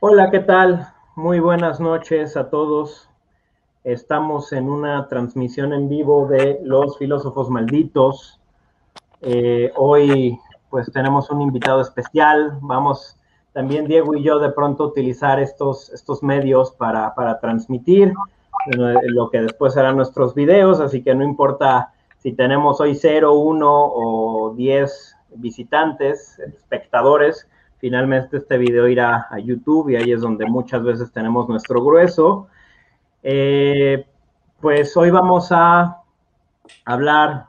Hola, ¿qué tal? Muy buenas noches a todos. Estamos en una transmisión en vivo de Los Filósofos Malditos. Hoy pues tenemos un invitado especial. Vamos también Diego y yo de pronto a utilizar estos medios para transmitir lo que después serán nuestros videos, así que no importa si tenemos hoy 0, 1 o 10 visitantes, espectadores. Finalmente este video irá a YouTube y ahí es donde muchas veces tenemos nuestro grueso. Pues hoy vamos a hablar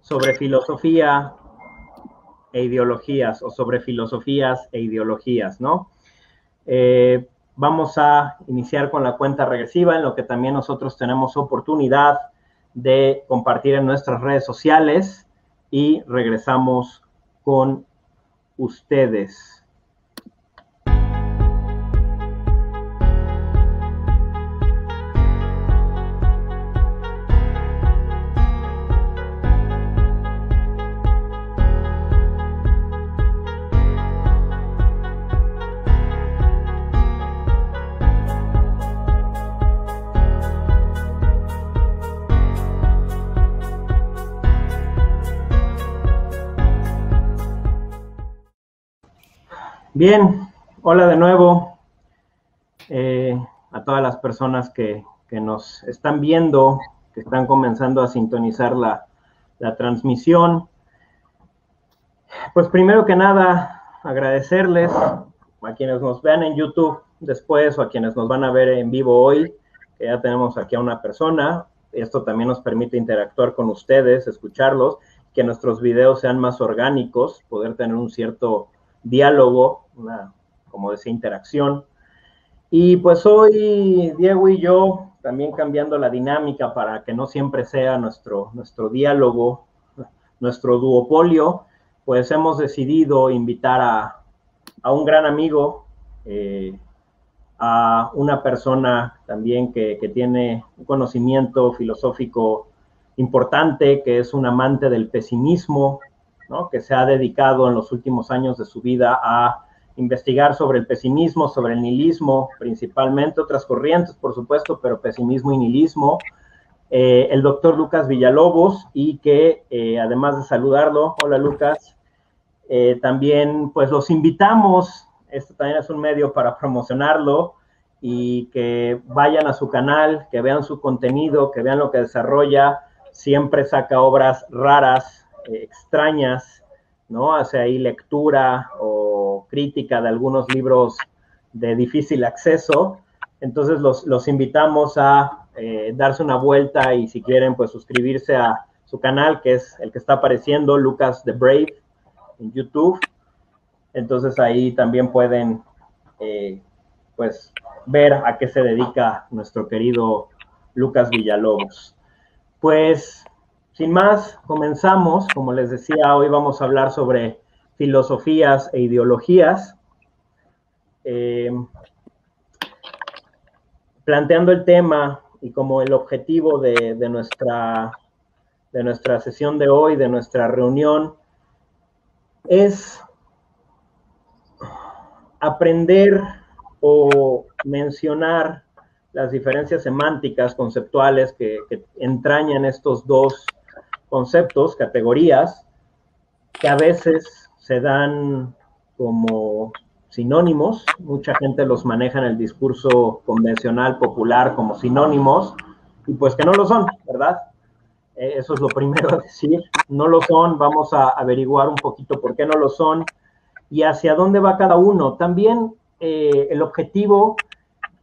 sobre filosofía e ideologías, o sobre filosofías e ideologías, ¿no? Vamos a iniciar con la cuenta regresiva, en lo que también nosotros tenemos oportunidad de compartir en nuestras redes sociales y regresamos con ustedes. Bien, hola de nuevo a todas las personas que nos están viendo, que están comenzando a sintonizar la transmisión. Pues primero que nada, agradecerles a quienes nos vean en YouTube después o a quienes nos van a ver en vivo hoy, que ya tenemos aquí a una persona. Esto también nos permite interactuar con ustedes, escucharlos, que nuestros videos sean más orgánicos, poder tener un cierto diálogo, como decía, interacción. Y pues hoy Diego y yo, también cambiando la dinámica para que no siempre sea nuestro diálogo, nuestro duopolio, pues hemos decidido invitar a un gran amigo, a una persona también que tiene un conocimiento filosófico importante, que es un amante del pesimismo, ¿no? Que se ha dedicado en los últimos años de su vida a investigar sobre el pesimismo, sobre el nihilismo, principalmente otras corrientes, por supuesto, pero pesimismo y nihilismo. El doctor Lucas Villalobos, y que además de saludarlo, hola Lucas, también pues los invitamos, esto también es un medio para promocionarlo, y que vayan a su canal, que vean su contenido, que vean lo que desarrolla. Siempre saca obras raras, extrañas, ¿no? Hace ahí lectura o crítica de algunos libros de difícil acceso. Entonces los invitamos a darse una vuelta y si quieren pues suscribirse a su canal, que es el que está apareciendo, Lucas the Brave, en YouTube. Entonces ahí también pueden pues ver a qué se dedica nuestro querido Lucas Villalobos. Pues sin más, comenzamos. Como les decía, hoy vamos a hablar sobre filosofías e ideologías. Planteando el tema y como el objetivo de nuestra sesión de hoy, de nuestra reunión, es aprender o mencionar las diferencias semánticas, conceptuales que entrañan estos dos conceptos, categorías, que a veces se dan como sinónimos. Mucha gente los maneja en el discurso convencional, popular, como sinónimos, y pues que no lo son, ¿verdad? Eso es lo primero a decir. No lo son, vamos a averiguar un poquito por qué no lo son y hacia dónde va cada uno. También el objetivo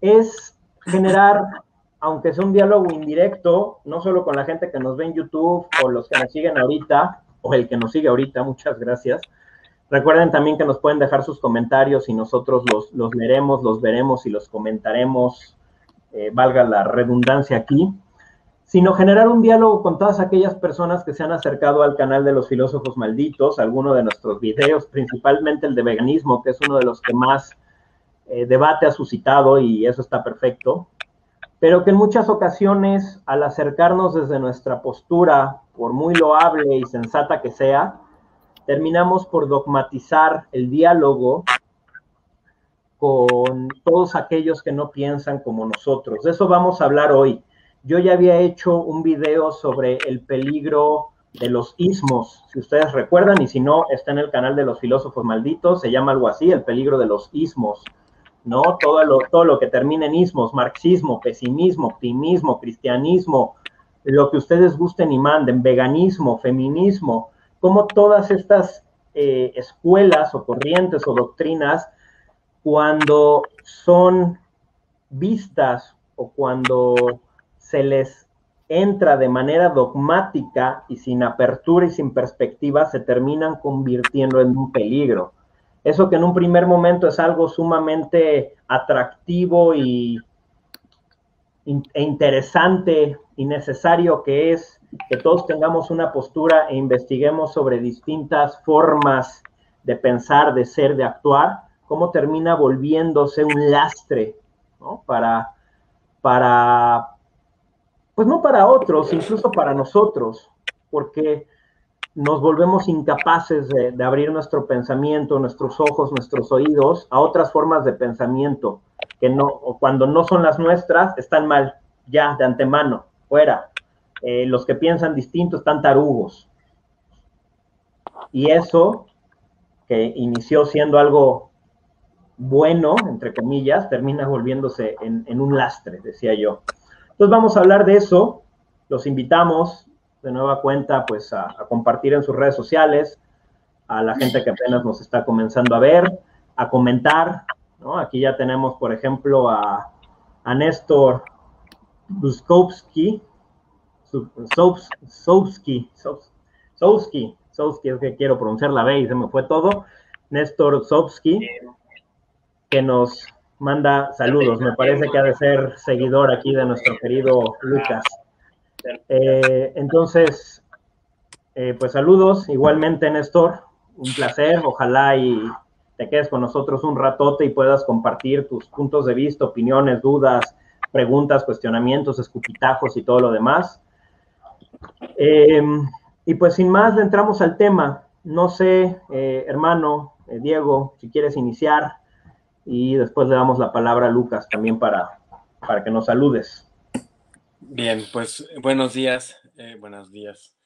es generar, aunque sea un diálogo indirecto, no solo con la gente que nos ve en YouTube o los que nos siguen ahorita, o el que nos sigue ahorita, muchas gracias. Recuerden también que nos pueden dejar sus comentarios y nosotros los leeremos, los veremos y los comentaremos, valga la redundancia aquí, sino generar un diálogo con todas aquellas personas que se han acercado al canal de los Filósofos Malditos, alguno de nuestros videos, principalmente el de veganismo, que es uno de los que más debate ha suscitado, y eso está perfecto, pero que en muchas ocasiones, al acercarnos desde nuestra postura, por muy loable y sensata que sea, terminamos por dogmatizar el diálogo con todos aquellos que no piensan como nosotros. De eso vamos a hablar hoy. Yo ya había hecho un video sobre el peligro de los ismos, si ustedes recuerdan, y si no, está en el canal de los filósofos malditos, se llama algo así, el peligro de los ismos, ¿no? Todo lo que termina en ismos, marxismo, pesimismo, optimismo, cristianismo, lo que ustedes gusten y manden, veganismo, feminismo, como todas estas escuelas o corrientes o doctrinas, cuando son vistas o cuando se les entra de manera dogmática y sin apertura y sin perspectiva, se terminan convirtiendo en un peligro. Eso que en un primer momento es algo sumamente atractivo e interesante y necesario, que es que todos tengamos una postura e investiguemos sobre distintas formas de pensar, de ser, de actuar, cómo termina volviéndose un lastre, ¿no? Pues no para otros, incluso para nosotros, porque nos volvemos incapaces de abrir nuestro pensamiento, nuestros ojos, nuestros oídos a otras formas de pensamiento, que no, o cuando no son las nuestras, están mal, ya, de antemano, fuera. Los que piensan distinto están tarugos. Y eso, que inició siendo algo bueno, entre comillas, termina volviéndose en un lastre, decía yo. Entonces vamos a hablar de eso. Los invitamos de nueva cuenta pues a compartir en sus redes sociales, a la gente que apenas nos está comenzando a ver, a comentar, ¿no? Aquí ya tenemos, por ejemplo, a Néstor Buskowski, es que quiero pronunciar la B y se me fue todo. Néstor Sowski, que nos manda saludos. Me parece que ha de ser seguidor aquí de nuestro querido Lucas. Entonces, pues saludos. Igualmente, Néstor, un placer. Ojalá y te quedes con nosotros un ratote y puedas compartir tus puntos de vista, opiniones, dudas, preguntas, cuestionamientos, escupitajos y todo lo demás. Y pues sin más, entramos al tema. No sé, hermano Diego, si quieres iniciar, y después le damos la palabra a Lucas también para que nos saludes. Bien, pues buenos días, buenos días.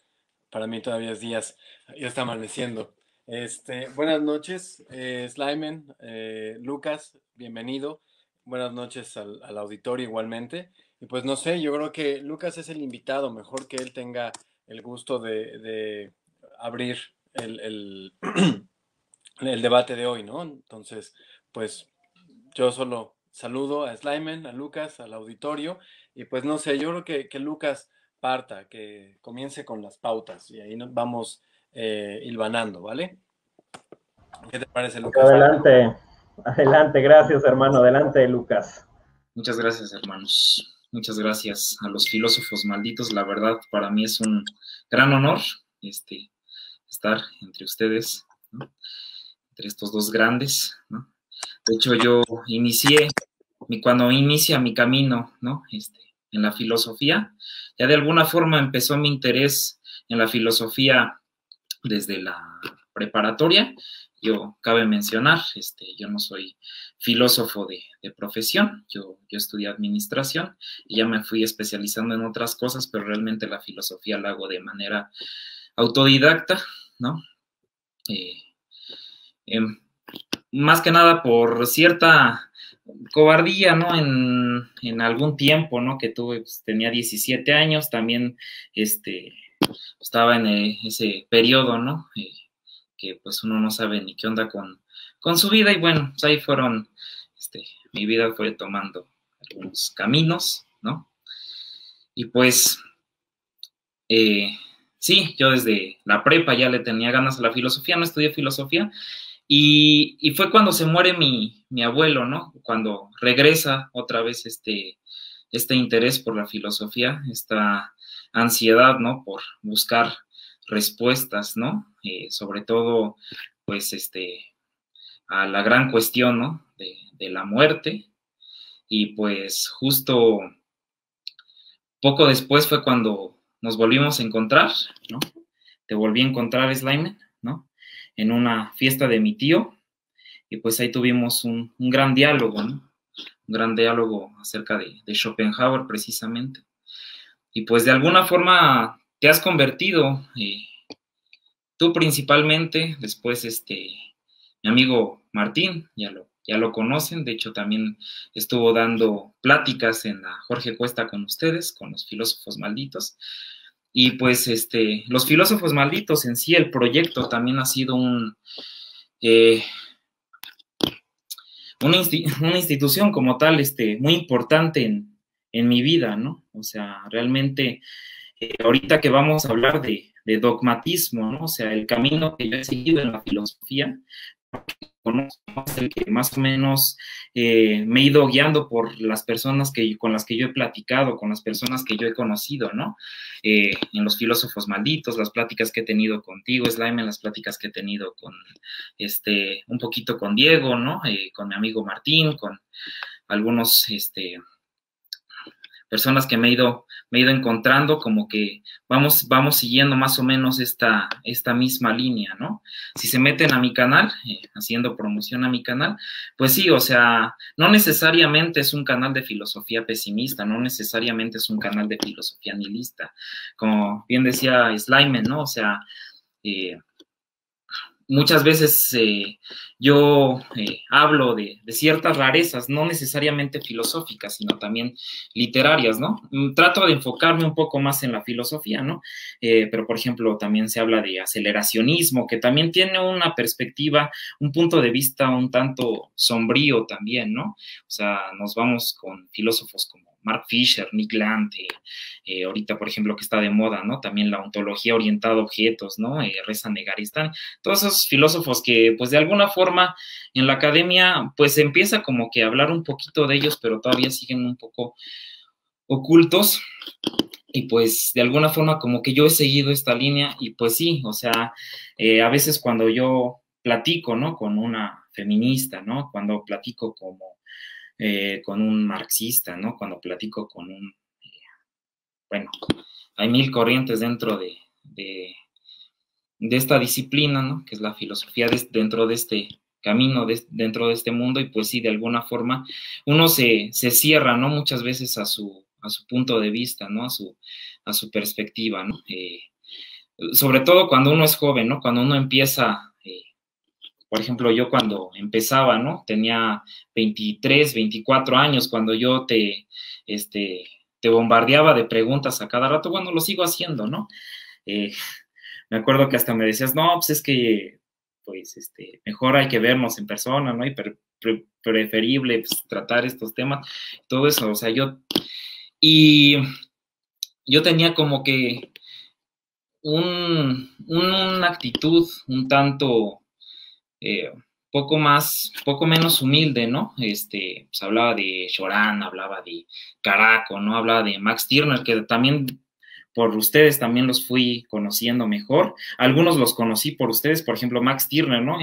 Para mí todavía es días, ya está amaneciendo. Buenas noches, Slyman, Lucas, bienvenido. Buenas noches al auditorio igualmente. Y pues no sé, yo creo que Lucas es el invitado, mejor que él tenga el gusto de abrir el debate de hoy, ¿no? Entonces, pues yo solo saludo a Slyman, a Lucas, al auditorio, y pues no sé, yo creo que Lucas parta, que comience con las pautas, y ahí nos vamos hilvanando, ¿vale? ¿Qué te parece, Lucas? Adelante, adelante, gracias, hermano. Adelante, Lucas. Muchas gracias, hermanos. Muchas gracias a los filósofos malditos. La verdad, para mí es un gran honor estar entre ustedes, ¿no? Entre estos dos grandes, ¿no? De hecho, yo cuando inicia mi camino, ¿no? En la filosofía, ya de alguna forma empezó mi interés en la filosofía desde la preparatoria. Yo, cabe mencionar, yo no soy filósofo de profesión, yo estudié administración y ya me fui especializando en otras cosas, pero realmente la filosofía la hago de manera autodidacta, ¿no? Más que nada por cierta cobardía, ¿no? En algún tiempo, ¿no? Que tuve, pues, tenía 17 años, también estaba en ese periodo, ¿no? Que pues uno no sabe ni qué onda con su vida, y bueno, pues ahí fueron, mi vida fue tomando algunos caminos, ¿no? Y pues, sí, yo desde la prepa ya le tenía ganas a la filosofía, no estudié filosofía, y fue cuando se muere mi abuelo, ¿no? Cuando regresa otra vez este interés por la filosofía, esta ansiedad, ¿no? Por buscar respuestas, ¿no? Sobre todo, pues, a la gran cuestión, ¿no? De la muerte. Y pues justo poco después fue cuando nos volvimos a encontrar, ¿no? Te volví a encontrar, Slime, ¿no? En una fiesta de mi tío. y pues ahí tuvimos un gran diálogo, ¿no? Un gran diálogo acerca de Schopenhauer precisamente. Y pues de alguna forma te has convertido, tú principalmente, después mi amigo Martín, ya lo conocen, de hecho también estuvo dando pláticas en la Jorge Cuesta con ustedes, con los filósofos malditos. Y pues los filósofos malditos en sí, el proyecto también ha sido una institución como tal, muy importante en mi vida, ¿no? O sea, realmente, ahorita que vamos a hablar de dogmatismo, ¿no? O sea, el camino que yo he seguido en la filosofía, conozco, el que más o menos me he ido guiando por las personas con las que yo he platicado, con las personas que yo he conocido, ¿no? En los filósofos malditos, las pláticas que he tenido contigo, Slime, las pláticas que he tenido con, un poquito con Diego, ¿no? Con mi amigo Martín, con algunos, personas que me he ido encontrando, como que vamos siguiendo más o menos esta misma línea, ¿no? Si se meten a mi canal, haciendo promoción a mi canal, pues sí, o sea, no necesariamente es un canal de filosofía pesimista, no necesariamente es un canal de filosofía nihilista, como bien decía Slime, ¿no? O sea, muchas veces yo hablo de ciertas rarezas, no necesariamente filosóficas, sino también literarias, ¿no? Trato de enfocarme un poco más en la filosofía, ¿no? Pero, por ejemplo, también se habla de aceleracionismo, que también tiene una perspectiva, un punto de vista un tanto sombrío también, ¿no? O sea, nos vamos con filósofos como Mark Fisher, Nick Land, ahorita, por ejemplo, que está de moda, ¿no? También la ontología orientada a objetos, ¿no? Reza Negarestán, todos esos filósofos que, pues, de alguna forma, en la academia, pues, empieza como que a hablar un poquito de ellos, pero todavía siguen un poco ocultos, y pues, de alguna forma, como que yo he seguido esta línea, y pues sí, o sea, a veces cuando yo platico, ¿no? Con una feminista, ¿no? Cuando platico con un marxista, ¿no? Cuando platico con bueno, hay mil corrientes dentro de esta disciplina, ¿no? Que es la filosofía dentro de este camino, dentro de este mundo, y pues sí, de alguna forma, uno se cierra, ¿no? Muchas veces a su punto de vista, ¿no? A su perspectiva, ¿no? Sobre todo cuando uno es joven, ¿no? Cuando uno empieza, por ejemplo, yo cuando empezaba, ¿no? Tenía 23, 24 años, cuando yo te bombardeaba de preguntas a cada rato, bueno, lo sigo haciendo, ¿no? Me acuerdo que hasta me decías, no, pues es que, pues, mejor hay que vernos en persona, ¿no? Y preferible, pues, tratar estos temas, todo eso, o sea, yo tenía como que una actitud un tanto, poco menos humilde, ¿no? Pues hablaba de Choran, hablaba de Caraco, ¿no? Hablaba de Max Stirner, que también por ustedes también los fui conociendo mejor. Algunos los conocí por ustedes, por ejemplo, Max Stirner, ¿no?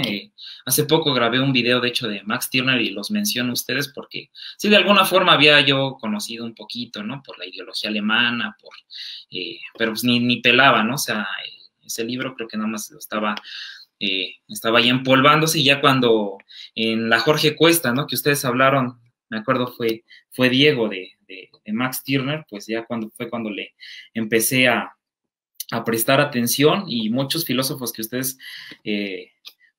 Hace poco grabé un video, de hecho, de Max Stirner y los menciono a ustedes porque, sí, de alguna forma había yo conocido un poquito, ¿no? Por la ideología alemana, pero pues ni pelaba, ¿no? O sea, ese libro creo que nada más lo estaba ahí empolvándose, y ya cuando en la Jorge Cuesta, ¿no? Que ustedes hablaron, me acuerdo fue Diego de Max Stirner, pues ya fue cuando le empecé a prestar atención, y muchos filósofos que ustedes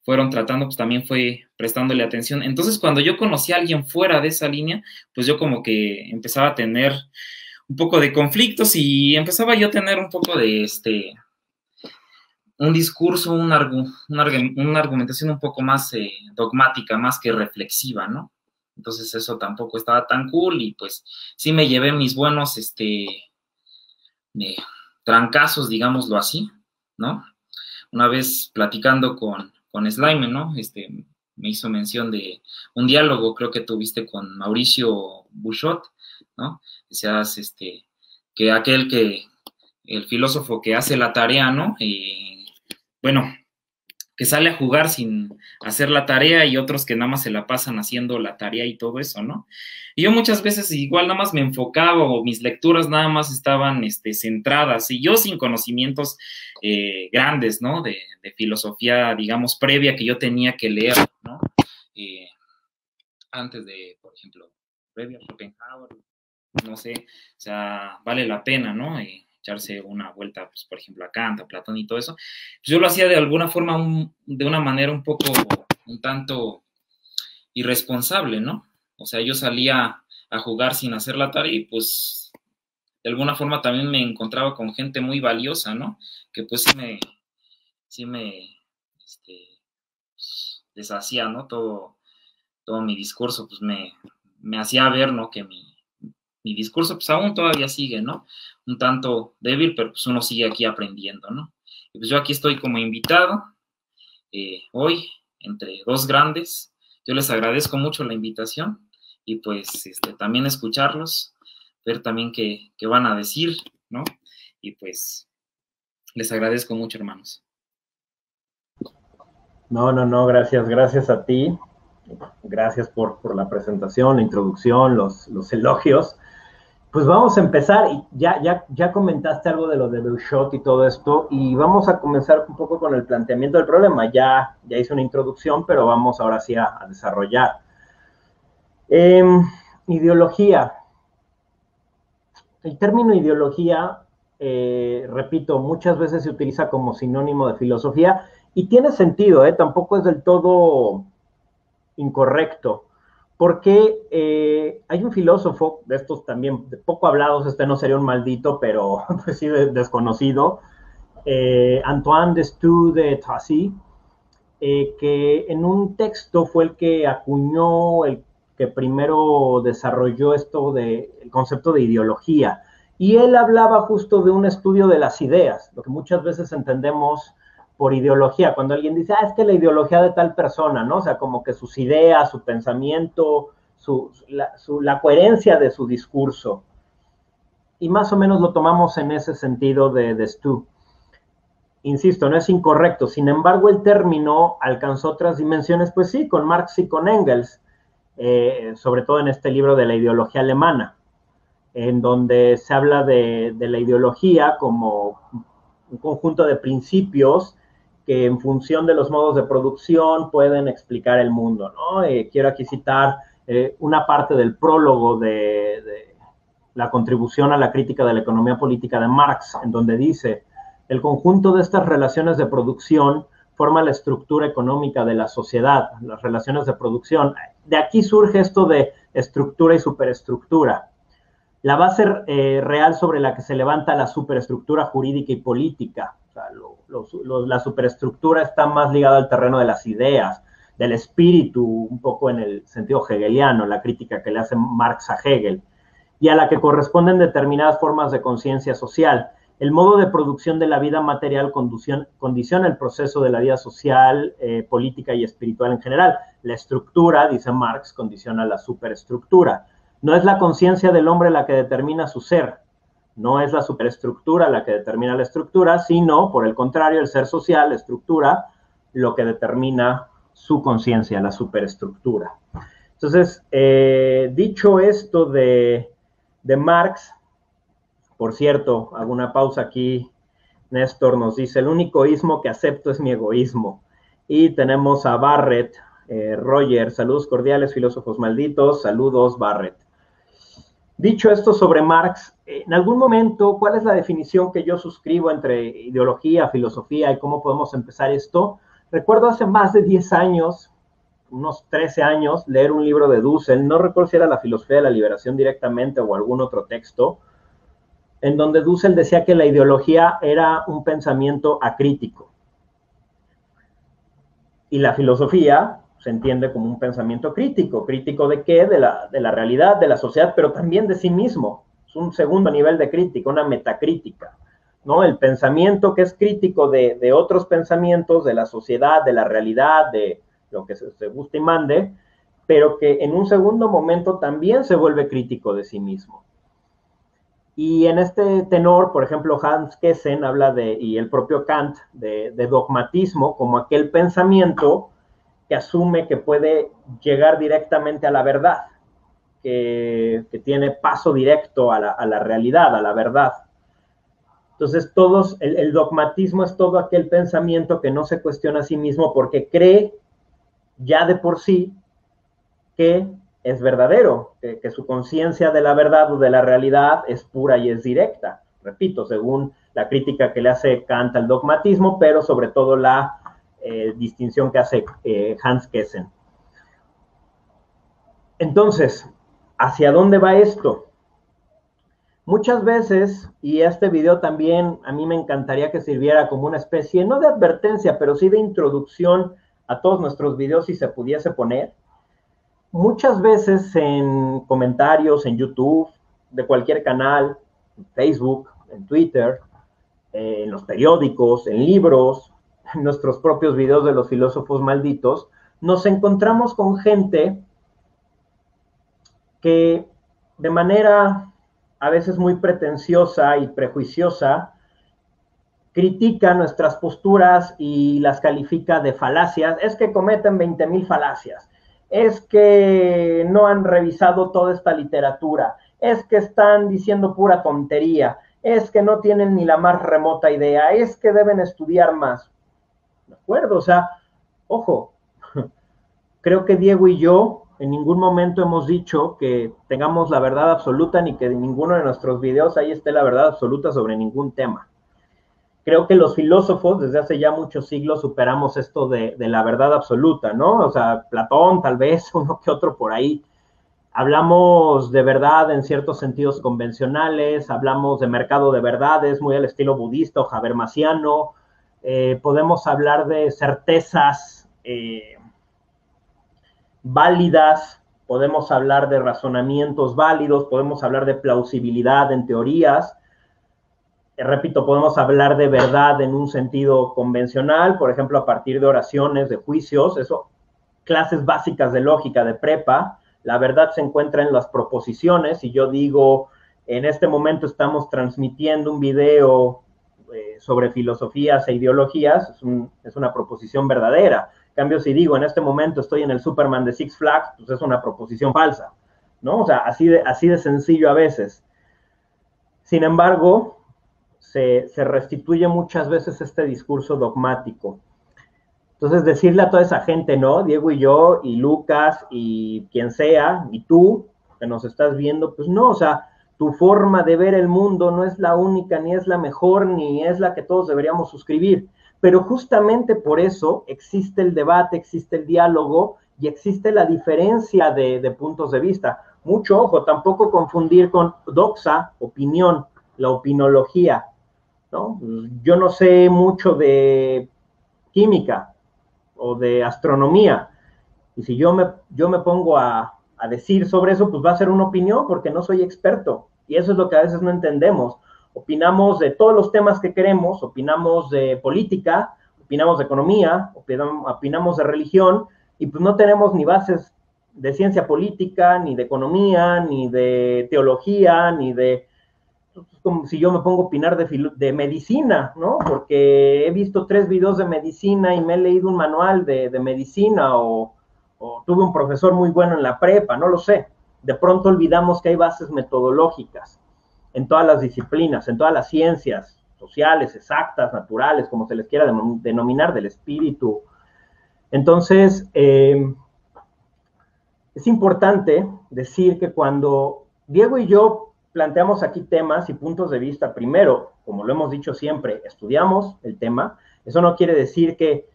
fueron tratando, pues también fue prestándole atención. Entonces, cuando yo conocí a alguien fuera de esa línea, pues yo como que empezaba a tener un poco de conflictos, y empezaba yo a tener un poco de un discurso, una argumentación un poco más dogmática, más que reflexiva, ¿no? Entonces eso tampoco estaba tan cool, y pues sí me llevé mis buenos trancazos, digámoslo así, ¿no? Una vez platicando con Slime, ¿no? Me hizo mención de un diálogo, creo que tuviste con Mauricio Buchot, ¿no? Decías que el filósofo que hace la tarea, ¿no? Bueno, que sale a jugar sin hacer la tarea, y otros que nada más se la pasan haciendo la tarea y todo eso, ¿no? Y yo muchas veces igual nada más me enfocaba, o mis lecturas nada más estaban centradas, y yo sin conocimientos grandes, ¿no? De filosofía, digamos, previa que yo tenía que leer, ¿no? antes de, por ejemplo, previo a Schopenhauer, no sé, o sea, vale la pena, ¿no? Echarse una vuelta, pues, por ejemplo, a Kant, a Platón y todo eso. Pues yo lo hacía de alguna forma, de una manera un tanto irresponsable, ¿no? O sea, yo salía a jugar sin hacer la tarea y pues de alguna forma también me encontraba con gente muy valiosa, ¿no? Que pues sí me deshacía, ¿no? Todo mi discurso, pues me hacía ver, ¿no? Que mi discurso, pues aún todavía sigue, ¿no? Un tanto débil, pero pues uno sigue aquí aprendiendo, ¿no? Y pues yo aquí estoy como invitado, hoy, entre dos grandes. Yo les agradezco mucho la invitación y pues también escucharlos, ver también qué van a decir, ¿no? Y pues les agradezco mucho, hermanos. No, gracias a ti. Gracias por la presentación, la introducción, los elogios. Pues vamos a empezar, y ya comentaste algo de lo de Beuchot y todo esto, y vamos a comenzar un poco con el planteamiento del problema. Ya hice una introducción, pero vamos ahora sí a desarrollar. Ideología. El término ideología, repito, muchas veces se utiliza como sinónimo de filosofía, y tiene sentido, tampoco es del todo incorrecto, porque hay un filósofo, de estos también de poco hablados, no sería un maldito, pero pues sí desconocido, Antoine Destoux de Tracy, que en un texto fue el que acuñó, el que primero desarrolló el concepto de ideología, y él hablaba justo de un estudio de las ideas, lo que muchas veces entendemos por ideología, cuando alguien dice, es que la ideología de tal persona, ¿no? O sea, como que sus ideas, su pensamiento, la coherencia de su discurso. Y más o menos lo tomamos en ese sentido de Stu. Insisto, no es incorrecto. Sin embargo, el término alcanzó otras dimensiones, pues sí, con Marx y con Engels, sobre todo en este libro de la ideología alemana, en donde se habla de la ideología como un conjunto de principios que en función de los modos de producción pueden explicar el mundo, ¿no? Quiero aquí citar una parte del prólogo de la contribución a la crítica de la economía política de Marx, en donde dice, el conjunto de estas relaciones de producción forma la estructura económica de la sociedad, las relaciones de producción. De aquí surge esto de estructura y superestructura. La base real sobre la que se levanta la superestructura jurídica y política. O sea, la superestructura está más ligada al terreno de las ideas, del espíritu, un poco en el sentido hegeliano, la crítica que le hace Marx a Hegel, y a la que corresponden determinadas formas de conciencia social. El modo de producción de la vida material condiciona el proceso de la vida social, política y espiritual en general. La estructura, dice Marx, condiciona la superestructura. No es la conciencia del hombre la que determina su ser, no es la superestructura la que determina la estructura, sino, por el contrario, el ser social, la estructura, lo que determina su conciencia, la superestructura. Entonces, dicho esto de Marx, por cierto, hago una pausa aquí, Néstor nos dice, el único ismo que acepto es mi egoísmo. Y tenemos a Barrett, Roger, saludos cordiales, filósofos malditos, saludos Barrett. Dicho esto sobre Marx, en algún momento, ¿cuál es la definición que yo suscribo entre ideología, filosofía y cómo podemos empezar esto? Recuerdo hace más de 10 años, unos 13 años, leer un libro de Dussel, no recuerdo si era La filosofía de la liberación directamente o algún otro texto, en donde Dussel decía que la ideología era un pensamiento acrítico. Y la filosofía se entiende como un pensamiento crítico. ¿Crítico de qué? De la realidad, de la sociedad, pero también de sí mismo. Es un segundo nivel de crítica, una metacrítica, ¿no? El pensamiento que es crítico de otros pensamientos, de la sociedad, de la realidad, de lo que se guste y mande, pero que en un segundo momento también se vuelve crítico de sí mismo. Y en este tenor, por ejemplo, Hans Kelsen habla y el propio Kant, de dogmatismo como aquel pensamiento que asume que puede llegar directamente a la verdad, que tiene paso directo a la realidad, a la verdad. Entonces, el dogmatismo es todo aquel pensamiento que no se cuestiona a sí mismo porque cree ya de por sí que es verdadero, que su conciencia de la verdad o de la realidad es pura y es directa. Repito, según la crítica que le hace Kant al dogmatismo, pero sobre todo la distinción que hace Hans Kelsen. Entonces, ¿hacia dónde va esto? Muchas veces, y este video también a mí me encantaría que sirviera como una especie, no de advertencia, pero sí de introducción a todos nuestros videos si se pudiese poner. Muchas veces en comentarios, en YouTube, de cualquier canal, en Facebook, en Twitter, en los periódicos, en libros, en nuestros propios videos de los filósofos malditos, nos encontramos con gente que de manera a veces muy pretenciosa y prejuiciosa critica nuestras posturas y las califica de falacias. Es que cometen 20,000 falacias. Es que no han revisado toda esta literatura. Es que están diciendo pura tontería. Es que no tienen ni la más remota idea. Es que deben estudiar más. ¿De acuerdo? O sea, ojo, creo que Diego y yo en ningún momento hemos dicho que tengamos la verdad absoluta ni que en ninguno de nuestros videos ahí esté la verdad absoluta sobre ningún tema. Creo que los filósofos desde hace ya muchos siglos superamos esto de la verdad absoluta, ¿no? O sea, Platón tal vez, uno que otro por ahí. Hablamos de verdad en ciertos sentidos convencionales, hablamos de mercado de verdades, muy al estilo budista o habermasiano. Podemos hablar de certezas válidas, podemos hablar de razonamientos válidos, podemos hablar de plausibilidad en teorías. Repito, podemos hablar de verdad en un sentido convencional, por ejemplo, a partir de oraciones, de juicios, eso, clases básicas de lógica de prepa. La verdad se encuentra en las proposiciones. Y yo digo, en este momento estamos transmitiendo un video sobre filosofías e ideologías, es una proposición verdadera. En cambio, si digo, en este momento estoy en el Superman de Six Flags, pues es una proposición falsa, ¿no? O sea, así de sencillo a veces. Sin embargo, se restituye muchas veces este discurso dogmático. Entonces, decirle a toda esa gente, ¿no? Diego y yo, y Lucas, y quien sea, y tú, que nos estás viendo, pues no, o sea, tu forma de ver el mundo no es la única, ni es la mejor, ni es la que todos deberíamos suscribir. Pero justamente por eso existe el debate, existe el diálogo y existe la diferencia de puntos de vista. Mucho ojo, tampoco confundir con doxa, opinión, la opinología, ¿no? Yo no sé mucho de química o de astronomía, y si yo me pongo a decir sobre eso, pues va a ser una opinión porque no soy experto, y eso es lo que a veces no entendemos. Opinamos de todos los temas que queremos, opinamos de política, opinamos de economía, opinamos de religión, y pues no tenemos ni bases de ciencia política, ni de economía, ni de teología, ni de... Es como si yo me pongo a opinar de medicina, ¿no? Porque he visto 3 videos de medicina y me he leído un manual de medicina, o tuve un profesor muy bueno en la prepa, no lo sé. De pronto olvidamos que hay bases metodológicas en todas las disciplinas, en todas las ciencias sociales, exactas, naturales, como se les quiera denominar, del espíritu. Entonces, es importante decir que cuando Diego y yo planteamos aquí temas y puntos de vista, primero, como lo hemos dicho siempre, estudiamos el tema. Eso no quiere decir que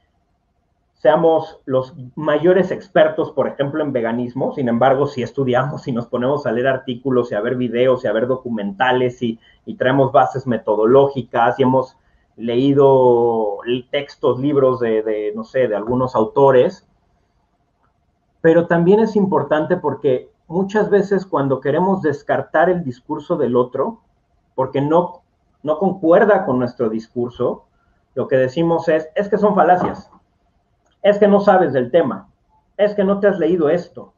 seamos los mayores expertos, por ejemplo, en veganismo. Sin embargo, si estudiamos y nos ponemos a leer artículos y a ver videos y a ver documentales y traemos bases metodológicas y hemos leído textos, libros no sé, de algunos autores. Pero también es importante porque muchas veces cuando queremos descartar el discurso del otro, porque no concuerda con nuestro discurso, lo que decimos es que son falacias, es que no sabes del tema, es que no te has leído esto.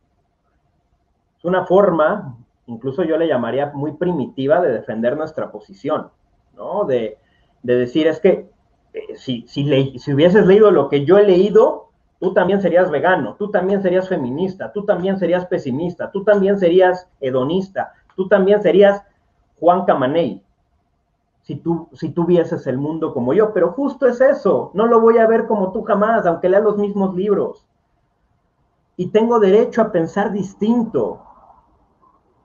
Es una forma, incluso yo le llamaría muy primitiva, de defender nuestra posición, ¿no? De decir, es que si hubieses leído lo que yo he leído, tú también serías vegano, tú también serías feminista, tú también serías pesimista, tú también serías hedonista, tú también serías Juan Camaney, si tú vieses el mundo como yo. Pero justo es eso, no lo voy a ver como tú jamás, aunque lea los mismos libros. y tengo derecho a pensar distinto.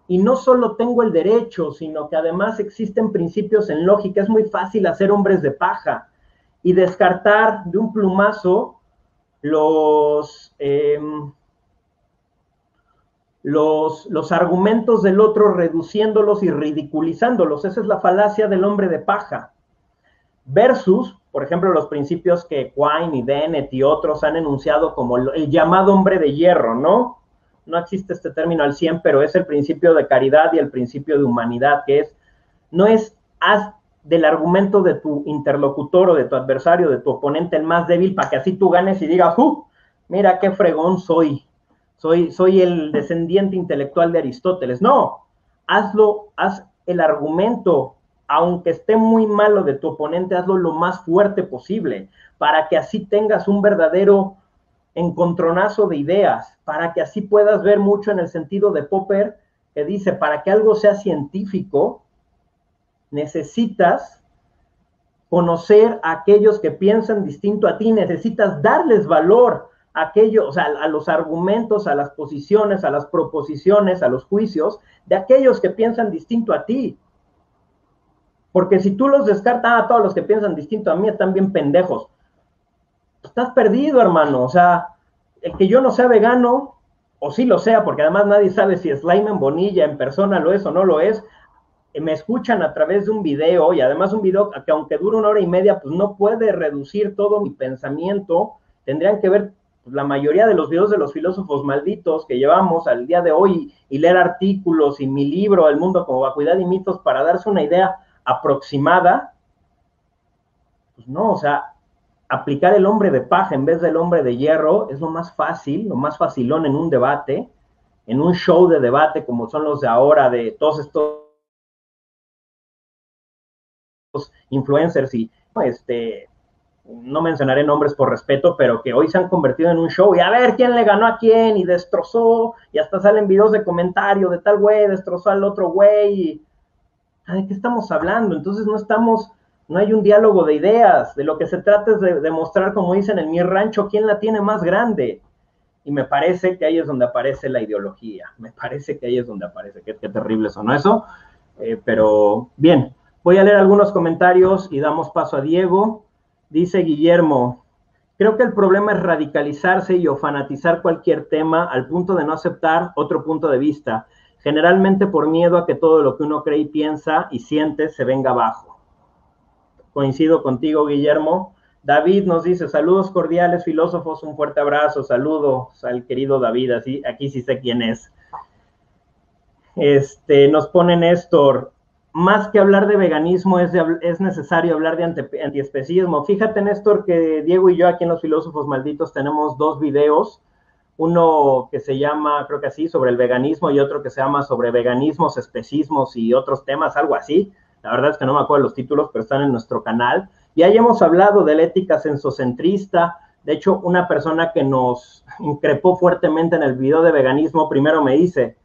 Y no solo tengo el derecho, sino que además existen principios en lógica. Es muy fácil hacer hombres de paja y descartar de un plumazo los argumentos del otro, reduciéndolos y ridiculizándolos. Esa es la falacia del hombre de paja. Versus, por ejemplo, los principios que Quine y Dennett y otros han enunciado como el llamado hombre de hierro, ¿no? No existe este término al 100, pero es el principio de caridad y el principio de humanidad, que es, no es haz del argumento de tu interlocutor o de tu adversario, de tu oponente, el más débil, para que así tú ganes y digas, mira qué fregón soy el descendiente intelectual de Aristóteles. No, haz el argumento, aunque esté muy malo de tu oponente, hazlo lo más fuerte posible, para que así tengas un verdadero encontronazo de ideas, para que así puedas ver mucho en el sentido de Popper, que dice, para que algo sea científico, necesitas conocer a aquellos que piensan distinto a ti, necesitas darles valor a aquello, o sea, a los argumentos, a las posiciones, a las proposiciones, a los juicios de aquellos que piensan distinto a ti. Porque si tú los descartas, todos los que piensan distinto a mí están bien pendejos. Estás perdido, hermano. O sea, el que yo no sea vegano, o sí lo sea, porque además nadie sabe si Slyman Bonilla en persona lo es o no lo es, me escuchan a través de un video, y además un video que aunque dure 1 hora y media, pues no puede reducir todo mi pensamiento. Tendrían que ver pues, la mayoría de los videos de los filósofos malditos que llevamos al día de hoy y leer artículos y mi libro, El mundo como vacuidad y mitos, para darse una idea aproximada. Pues no, o sea, aplicar el hombre de paja en vez del hombre de hierro es lo más fácil, lo más facilón en un debate, en un show de debate como son los de ahora, de todos estos influencers y no mencionaré nombres por respeto, pero que hoy se han convertido en un show y a ver quién le ganó a quién y destrozó y hasta salen videos de comentario de tal güey destrozó al otro güey. ¿De qué estamos hablando? Entonces no hay un diálogo de ideas. De lo que se trata es de demostrar, como dicen en mi rancho, quién la tiene más grande. Y me parece que ahí es donde aparece la ideología. Me parece que ahí es donde aparece. Qué terrible sonó eso. Pero bien, voy a leer algunos comentarios y damos paso a Diego. Dice Guillermo, creo que el problema es radicalizarse y o fanatizar cualquier tema al punto de no aceptar otro punto de vista, generalmente por miedo a que todo lo que uno cree y piensa y siente se venga abajo. Coincido contigo, Guillermo. David nos dice, saludos cordiales, filósofos, un fuerte abrazo, saludos al querido David, así, aquí sí sé quién es. Nos pone Néstor, más que hablar de veganismo es necesario hablar de antiespecismo. Fíjate, Néstor, que Diego y yo aquí en Los Filósofos Malditos tenemos 2 videos, uno que se llama, creo que así, sobre el veganismo y otro que se llama sobre veganismos, especismos y otros temas, algo así. La verdad es que no me acuerdo los títulos, pero están en nuestro canal. Y ahí hemos hablado de la ética sensocentrista. De hecho, una persona que nos increpó fuertemente en el video de veganismo, primero me dice,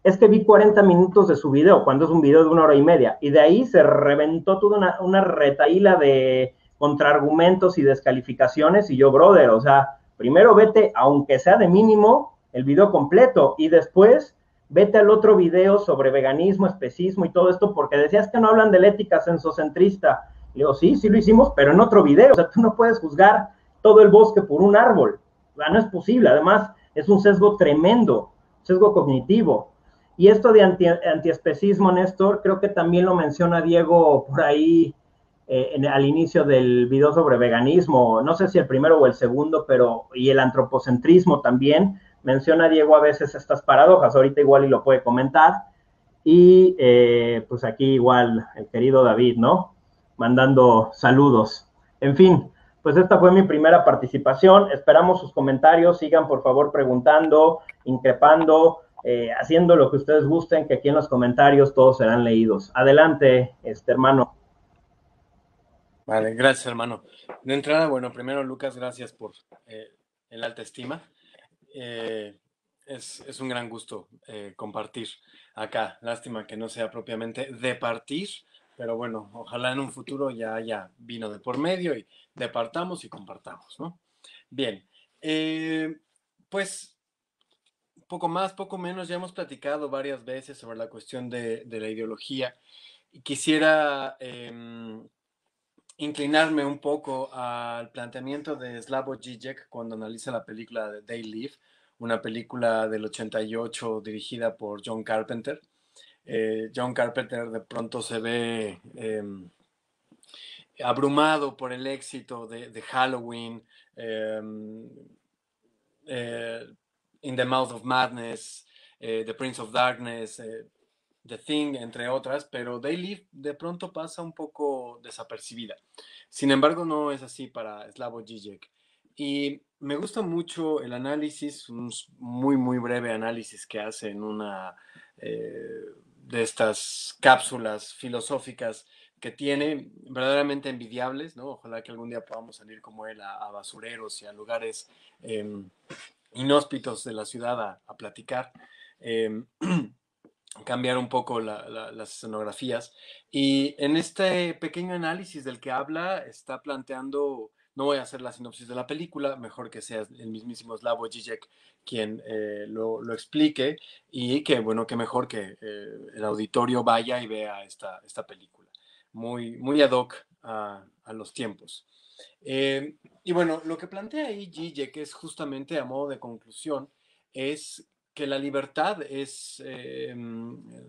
es que vi 40 minutos de su video, cuando es un video de 1 hora y media, y de ahí se reventó toda una retaíla de contraargumentos y descalificaciones, y yo, brother, o sea, primero vete, aunque sea de mínimo, el video completo, y después vete al otro video sobre veganismo, especismo y todo esto, porque decías que no hablan de la ética sensocentrista. Le digo, sí lo hicimos, pero en otro video, o sea, tú no puedes juzgar todo el bosque por un árbol, o sea, no es posible, además es un sesgo tremendo, sesgo cognitivo. Y esto de antiespecismo, Néstor, creo que también lo menciona Diego por ahí al inicio del video sobre veganismo, no sé si el primero o el segundo, pero y el antropocentrismo también, menciona Diego a veces estas paradojas, ahorita igual y lo puede comentar, y pues aquí igual el querido David, ¿no? Mandando saludos. En fin, pues esta fue mi primera participación, esperamos sus comentarios, sigan por favor preguntando, increpando, haciendo lo que ustedes gusten, que aquí en los comentarios todos serán leídos. Adelante, hermano. Vale, gracias, hermano. De entrada, bueno, primero, Lucas, gracias por el alta estima. Es un gran gusto compartir acá. Lástima que no sea propiamente de partir, pero bueno, ojalá en un futuro ya haya vino de por medio y departamos y compartamos, ¿no? Bien, pues poco más, poco menos, ya hemos platicado varias veces sobre la cuestión de la ideología y quisiera inclinarme un poco al planteamiento de Slavoj Žižek cuando analiza la película de They Live, una película del 88 dirigida por John Carpenter. John Carpenter de pronto se ve abrumado por el éxito de Halloween, In the Mouth of Madness, The Prince of Darkness, The Thing, entre otras, pero They Live de pronto pasa un poco desapercibida. Sin embargo, no es así para Slavoj Žižek. Y me gusta mucho el análisis, un muy, muy breve análisis que hace en una de estas cápsulas filosóficas que tiene, verdaderamente envidiables, ¿no? Ojalá que algún día podamos salir como él a basureros y a lugares inhóspitos de la ciudad a platicar. Cambiar un poco las escenografías. Y en este pequeño análisis del que habla, está planteando, no voy a hacer la sinopsis de la película, mejor que sea el mismísimo Slavoj Žižek quien lo explique, y que bueno, que mejor que el auditorio vaya y vea esta película. Muy, muy ad hoc a los tiempos. Y bueno, lo que plantea ahí Žižek, que es justamente a modo de conclusión, es que la libertad es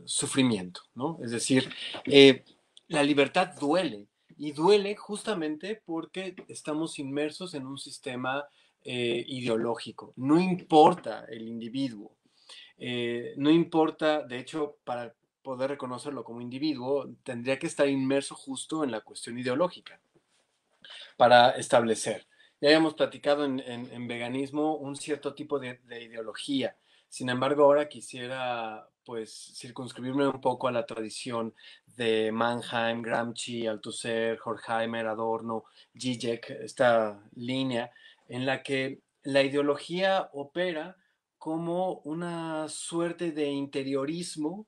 sufrimiento, ¿no? Es decir, la libertad duele, y duele justamente porque estamos inmersos en un sistema ideológico. No importa el individuo, no importa, de hecho, para poder reconocerlo como individuo, tendría que estar inmerso justo en la cuestión ideológica para establecer. Ya habíamos platicado en veganismo un cierto tipo de ideología. Sin embargo, ahora quisiera pues circunscribirme un poco a la tradición de Mannheim, Gramsci, Althusser, Horkheimer, Adorno, Žižek, esta línea en la que la ideología opera como una suerte de interiorismo,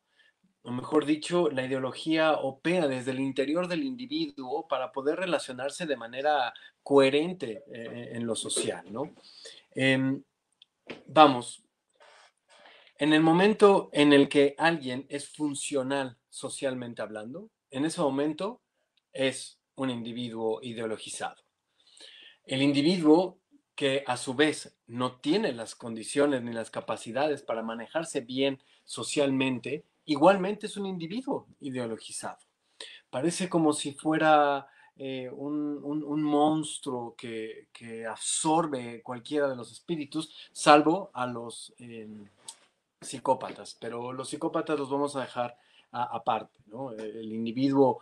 o mejor dicho, la ideología opera desde el interior del individuo para poder relacionarse de manera coherente en lo social, ¿no? Vamos, en el momento en el que alguien es funcional socialmente hablando, en ese momento es un individuo ideologizado. El individuo que a su vez no tiene las condiciones ni las capacidades para manejarse bien socialmente, igualmente es un individuo ideologizado. Parece como si fuera un monstruo que absorbe cualquiera de los espíritus, salvo a los psicópatas, pero los psicópatas los vamos a dejar aparte, ¿no? El individuo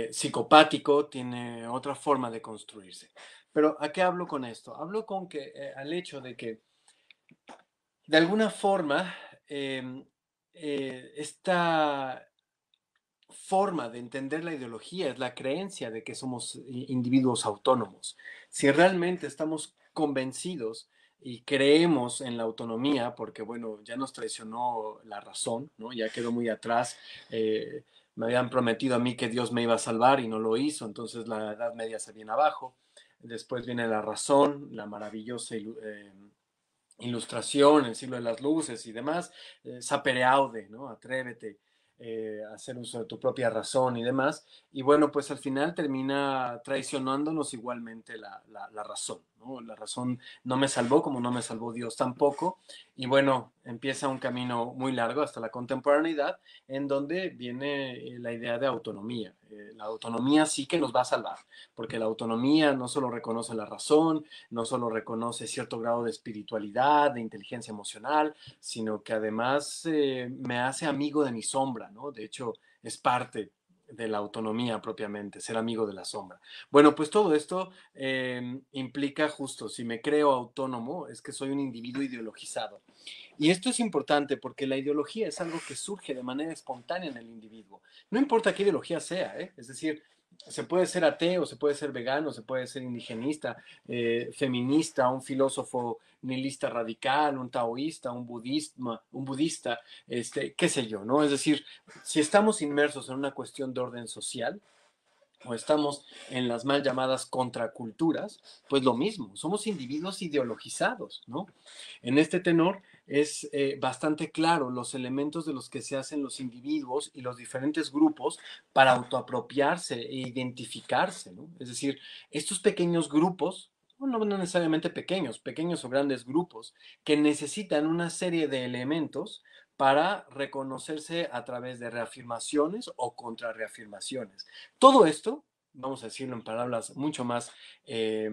psicopático tiene otra forma de construirse. Pero ¿a qué hablo con esto? Hablo con que al hecho de que de alguna forma esta forma de entender la ideología es la creencia de que somos individuos autónomos. Si realmente estamos convencidos y creemos en la autonomía, porque bueno, ya nos traicionó la razón, ¿no? Ya quedó muy atrás. Me habían prometido a mí que Dios me iba a salvar y no lo hizo, entonces la Edad Media se viene abajo. Después viene la razón, la maravillosa ilustración, el siglo de las luces y demás, sapere aude, ¿no? Atrévete a hacer uso de tu propia razón y demás. Y bueno, pues al final termina traicionándonos igualmente la razón, ¿no? La razón no me salvó como no me salvó Dios tampoco. Y bueno, empieza un camino muy largo hasta la contemporaneidad, en donde viene la idea de autonomía. La autonomía sí que nos va a salvar, porque la autonomía no solo reconoce la razón, no solo reconoce cierto grado de espiritualidad, de inteligencia emocional, sino que además me hace amigo de mi sombra, ¿no? De hecho, es parte de la autonomía propiamente, ser amigo de la sombra. Bueno, pues todo esto implica justo, si me creo autónomo, es que soy un individuo ideologizado. Y esto es importante porque la ideología es algo que surge de manera espontánea en el individuo. No importa qué ideología sea, ¿eh? Es decir, se puede ser ateo, se puede ser vegano, se puede ser indigenista, feminista, un filósofo nihilista radical, un taoísta, un budista, qué sé yo, ¿no? Es decir, si estamos inmersos en una cuestión de orden social, o estamos en las mal llamadas contraculturas, pues lo mismo, somos individuos ideologizados, ¿no? En este tenor es bastante claro los elementos de los que se hacen los individuos y los diferentes grupos para autoapropiarse e identificarse, ¿no? Es decir, estos pequeños grupos, no necesariamente pequeños, pequeños o grandes grupos, que necesitan una serie de elementos para reconocerse a través de reafirmaciones o contrarreafirmaciones. Todo esto, vamos a decirlo en palabras mucho más eh,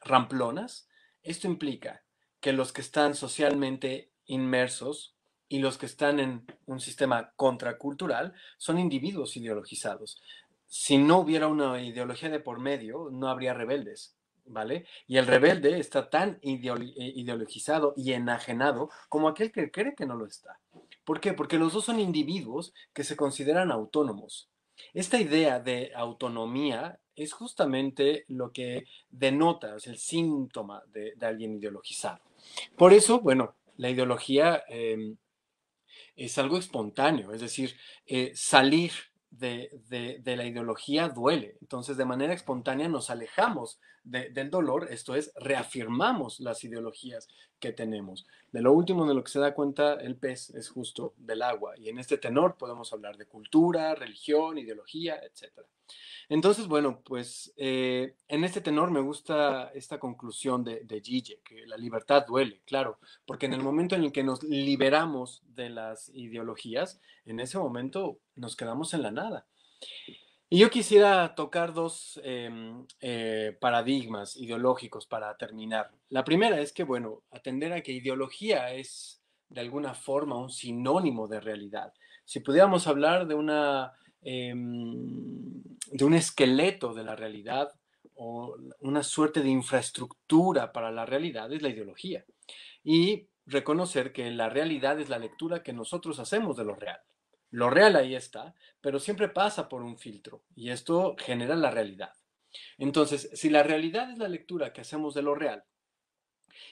ramplonas, esto implica que los que están socialmente inmersos y los que están en un sistema contracultural son individuos ideologizados. Si no hubiera una ideología de por medio, no habría rebeldes, ¿vale? Y el rebelde está tan ideologizado y enajenado como aquel que cree que no lo está. ¿Por qué? Porque los dos son individuos que se consideran autónomos. Esta idea de autonomía es justamente lo que denota, es el síntoma de alguien ideologizado. Por eso, bueno, la ideología es algo espontáneo, es decir, salir de la ideología duele. Entonces, de manera espontánea nos alejamos del dolor, esto es, reafirmamos las ideologías que tenemos. De lo último de lo que se da cuenta el pez es justo del agua, y en este tenor podemos hablar de cultura, religión, ideología, etc. Entonces, bueno, pues en este tenor me gusta esta conclusión de Gille, que la libertad duele, claro, porque en el momento en el que nos liberamos de las ideologías, en ese momento nos quedamos en la nada. Y yo quisiera tocar dos paradigmas ideológicos para terminar. La primera es que, bueno, atender a que ideología es de alguna forma un sinónimo de realidad. Si pudiéramos hablar de un esqueleto de la realidad o una suerte de infraestructura para la realidad, es la ideología. Y reconocer que la realidad es la lectura que nosotros hacemos de lo real. Lo real ahí está, pero siempre pasa por un filtro y esto genera la realidad. Entonces, si la realidad es la lectura que hacemos de lo real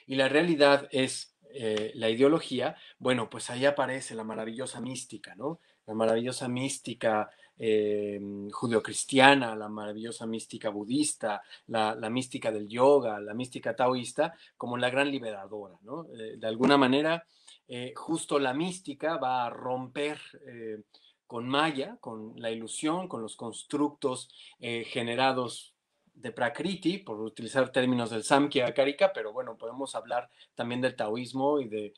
y la realidad es la ideología, bueno, pues ahí aparece la maravillosa mística, ¿no? La maravillosa mística judeocristiana, la maravillosa mística budista, la mística del yoga, la mística taoísta, como la gran liberadora, ¿no? De alguna manera, justo la mística va a romper con Maya, con la ilusión, con los constructos generados de Prakriti, por utilizar términos del Samkhya Karika, pero bueno, podemos hablar también del taoísmo y de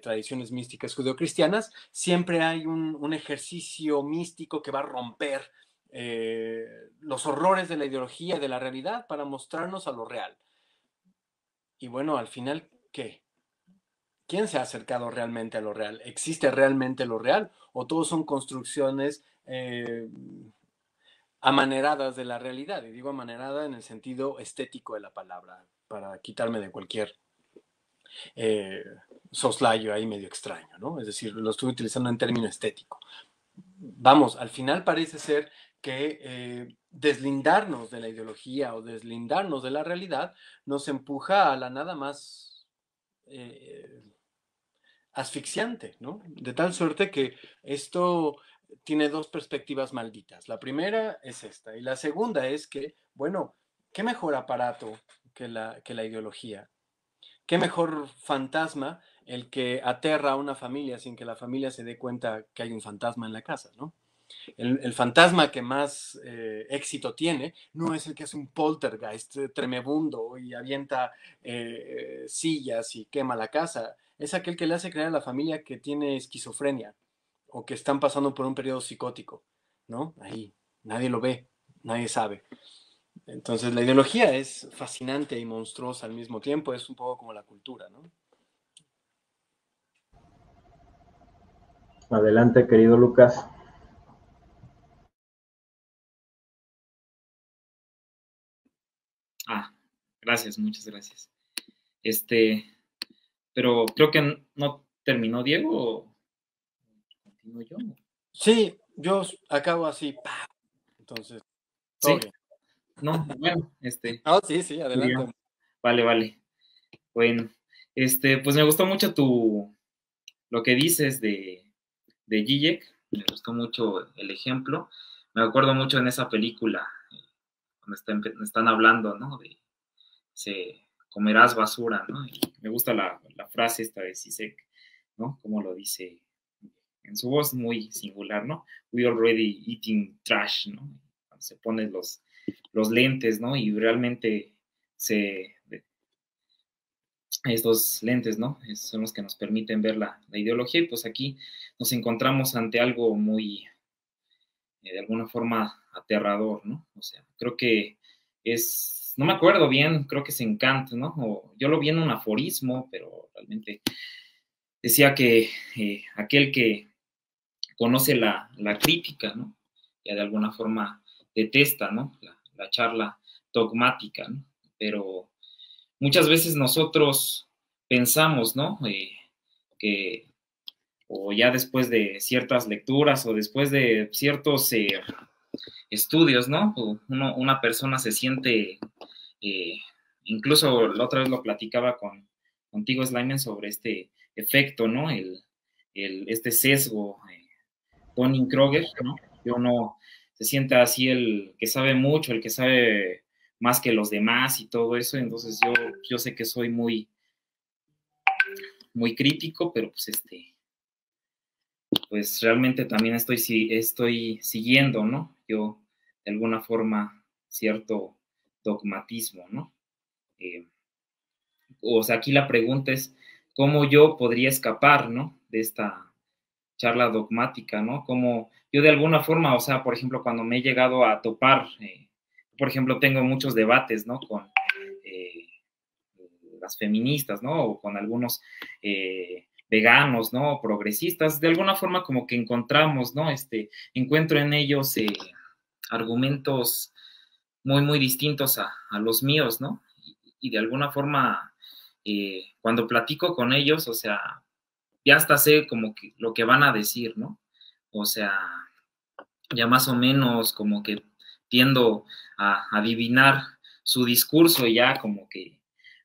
tradiciones místicas judeocristianas. Siempre hay un ejercicio místico que va a romper los horrores de la ideología y de la realidad para mostrarnos a lo real. Y bueno, al final, ¿qué? ¿Quién se ha acercado realmente a lo real? ¿Existe realmente lo real? ¿O todos son construcciones amaneradas de la realidad? Y digo amanerada en el sentido estético de la palabra, para quitarme de cualquier soslayo ahí medio extraño, ¿no? Es decir, lo estoy utilizando en término estético. Vamos, al final parece ser que deslindarnos de la ideología o deslindarnos de la realidad nos empuja a la nada más asfixiante, ¿no? De tal suerte que esto tiene dos perspectivas malditas. La primera es esta y la segunda es que, bueno, ¿qué mejor aparato que la ideología? ¿Qué mejor fantasma el que aterra a una familia sin que la familia se dé cuenta que hay un fantasma en la casa, ¿no? El fantasma que más éxito tiene no es el que hace un poltergeist tremebundo y avienta sillas y quema la casa. Es aquel que le hace creer a la familia que tiene esquizofrenia o que están pasando por un periodo psicótico, ¿no? Ahí nadie lo ve, nadie sabe. Entonces la ideología es fascinante y monstruosa al mismo tiempo, es un poco como la cultura, ¿no? Adelante, querido Lucas. Gracias, muchas gracias. Pero creo que no terminó Diego, ¿o continúo yo? Sí, yo acabo así, ¡pah! Entonces, todo Sí, bien. no, bueno, Ah, sí, sí, adelante. Vale. Bueno, pues me gustó mucho lo que dices de Zizek, me gustó mucho el ejemplo, me acuerdo mucho en esa película, donde están hablando, ¿no? De comerás basura, ¿no? Y me gusta la frase esta de Zizek, ¿no? Como lo dice en su voz muy singular, ¿no? We already eating trash, ¿no? Se ponen los lentes, ¿no? Y realmente estos lentes, ¿no? Son los que nos permiten ver la ideología, y pues aquí nos encontramos ante algo muy, de alguna forma, aterrador, ¿no? O sea, creo que no me acuerdo bien, creo que es en Kant, ¿no? O yo lo vi en un aforismo, pero realmente decía que aquel que conoce la crítica, ¿no? Ya de alguna forma detesta, ¿no? La charla dogmática, ¿no? Pero muchas veces nosotros pensamos, ¿no? O ya después de ciertas lecturas o después de ciertos estudios, ¿no? Una persona se siente, incluso la otra vez lo platicaba contigo, Slimen, sobre este efecto, ¿no? Este sesgo, Dunning-Kruger, ¿no? Se siente así el que sabe mucho, el que sabe más que los demás y todo eso. Entonces yo sé que soy muy, muy crítico, pero pues realmente también estoy siguiendo, ¿no? Yo, de alguna forma, cierto dogmatismo, ¿no? O sea, aquí la pregunta es, ¿cómo yo podría escapar, ¿no? De esta charla dogmática, ¿no? Como yo de alguna forma, o sea, por ejemplo, cuando me he llegado a topar, por ejemplo, tengo muchos debates, ¿no? Con las feministas, ¿no? O con algunos veganos, ¿no? Progresistas, de alguna forma como que encontramos, ¿no? Encuentro en ellos argumentos muy, muy distintos a los míos, ¿no? Y de alguna forma, cuando platico con ellos, o sea, ya hasta sé como que lo que van a decir, ¿no? O sea, ya más o menos como que tiendo a adivinar su discurso y ya como que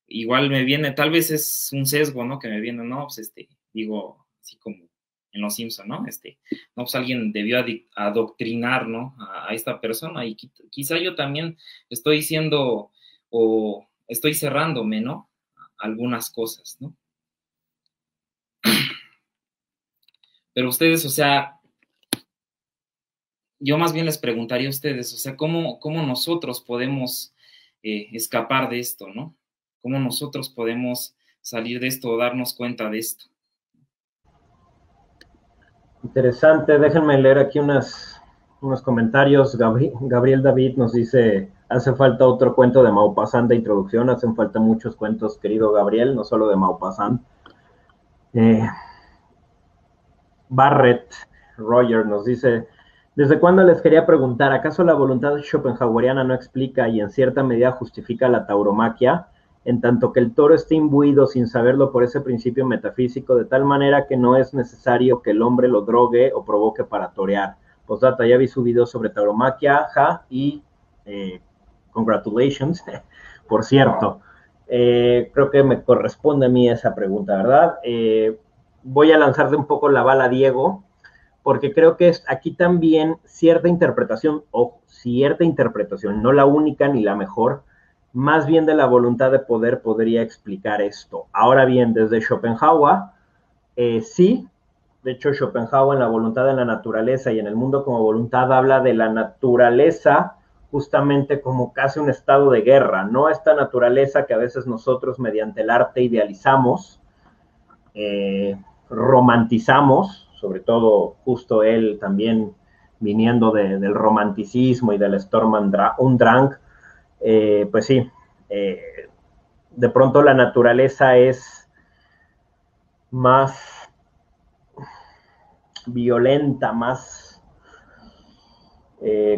igual me viene, tal vez es un sesgo, ¿no? Que me viene, ¿no? Pues digo, así como en Los Simpson, ¿no? No, pues alguien debió adoctrinar, ¿no? A esta persona y quizá yo también estoy siendo o estoy cerrándome, ¿no? Algunas cosas, ¿no? Pero ustedes, o sea, yo más bien les preguntaría a ustedes, o sea, ¿cómo nosotros podemos escapar de esto, ¿no? ¿Cómo nosotros podemos salir de esto o darnos cuenta de esto? Interesante, déjenme leer aquí unos comentarios. Gabriel David nos dice, hace falta otro cuento de Maupassant de introducción, hacen falta muchos cuentos, querido Gabriel, no solo de Maupassant. Barrett Roger nos dice, ¿desde cuándo les quería preguntar, acaso la voluntad schopenhaueriana no explica y en cierta medida justifica la tauromaquia, en tanto que el toro esté imbuido sin saberlo por ese principio metafísico, de tal manera que no es necesario que el hombre lo drogue o provoque para torear? Postdata, ya vi su video sobre tauromaquia, ja, y congratulations, por cierto. Creo que me corresponde a mí esa pregunta, ¿verdad? Voy a lanzarle un poco la bala a Diego, porque creo que es aquí también cierta interpretación, no la única ni la mejor, más bien de la voluntad de poder podría explicar esto. Ahora bien, desde Schopenhauer, sí, de hecho Schopenhauer en La voluntad de la naturaleza y en El mundo como voluntad habla de la naturaleza justamente como casi un estado de guerra, no esta naturaleza que a veces nosotros mediante el arte idealizamos, romantizamos, sobre todo justo él también viniendo del romanticismo y del Sturm und Drang, pues sí, de pronto la naturaleza es más violenta, más,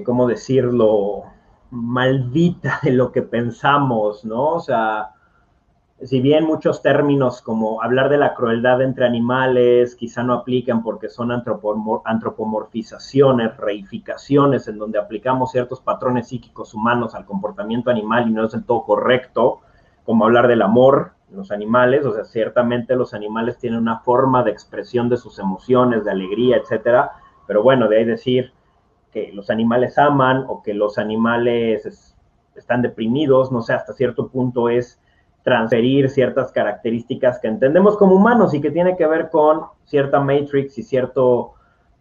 ¿cómo decirlo?, maldita de lo que pensamos, ¿no? O sea, si bien muchos términos como hablar de la crueldad entre animales quizá no aplican porque son antropomorfizaciones, reificaciones en donde aplicamos ciertos patrones psíquicos humanos al comportamiento animal y no es del todo correcto, como hablar del amor en los animales, o sea, ciertamente los animales tienen una forma de expresión de sus emociones, de alegría, etcétera, pero bueno, de ahí decir que los animales aman o que los animales están deprimidos, no sé, hasta cierto punto es transferir ciertas características que entendemos como humanos y que tiene que ver con cierta matrix y cierto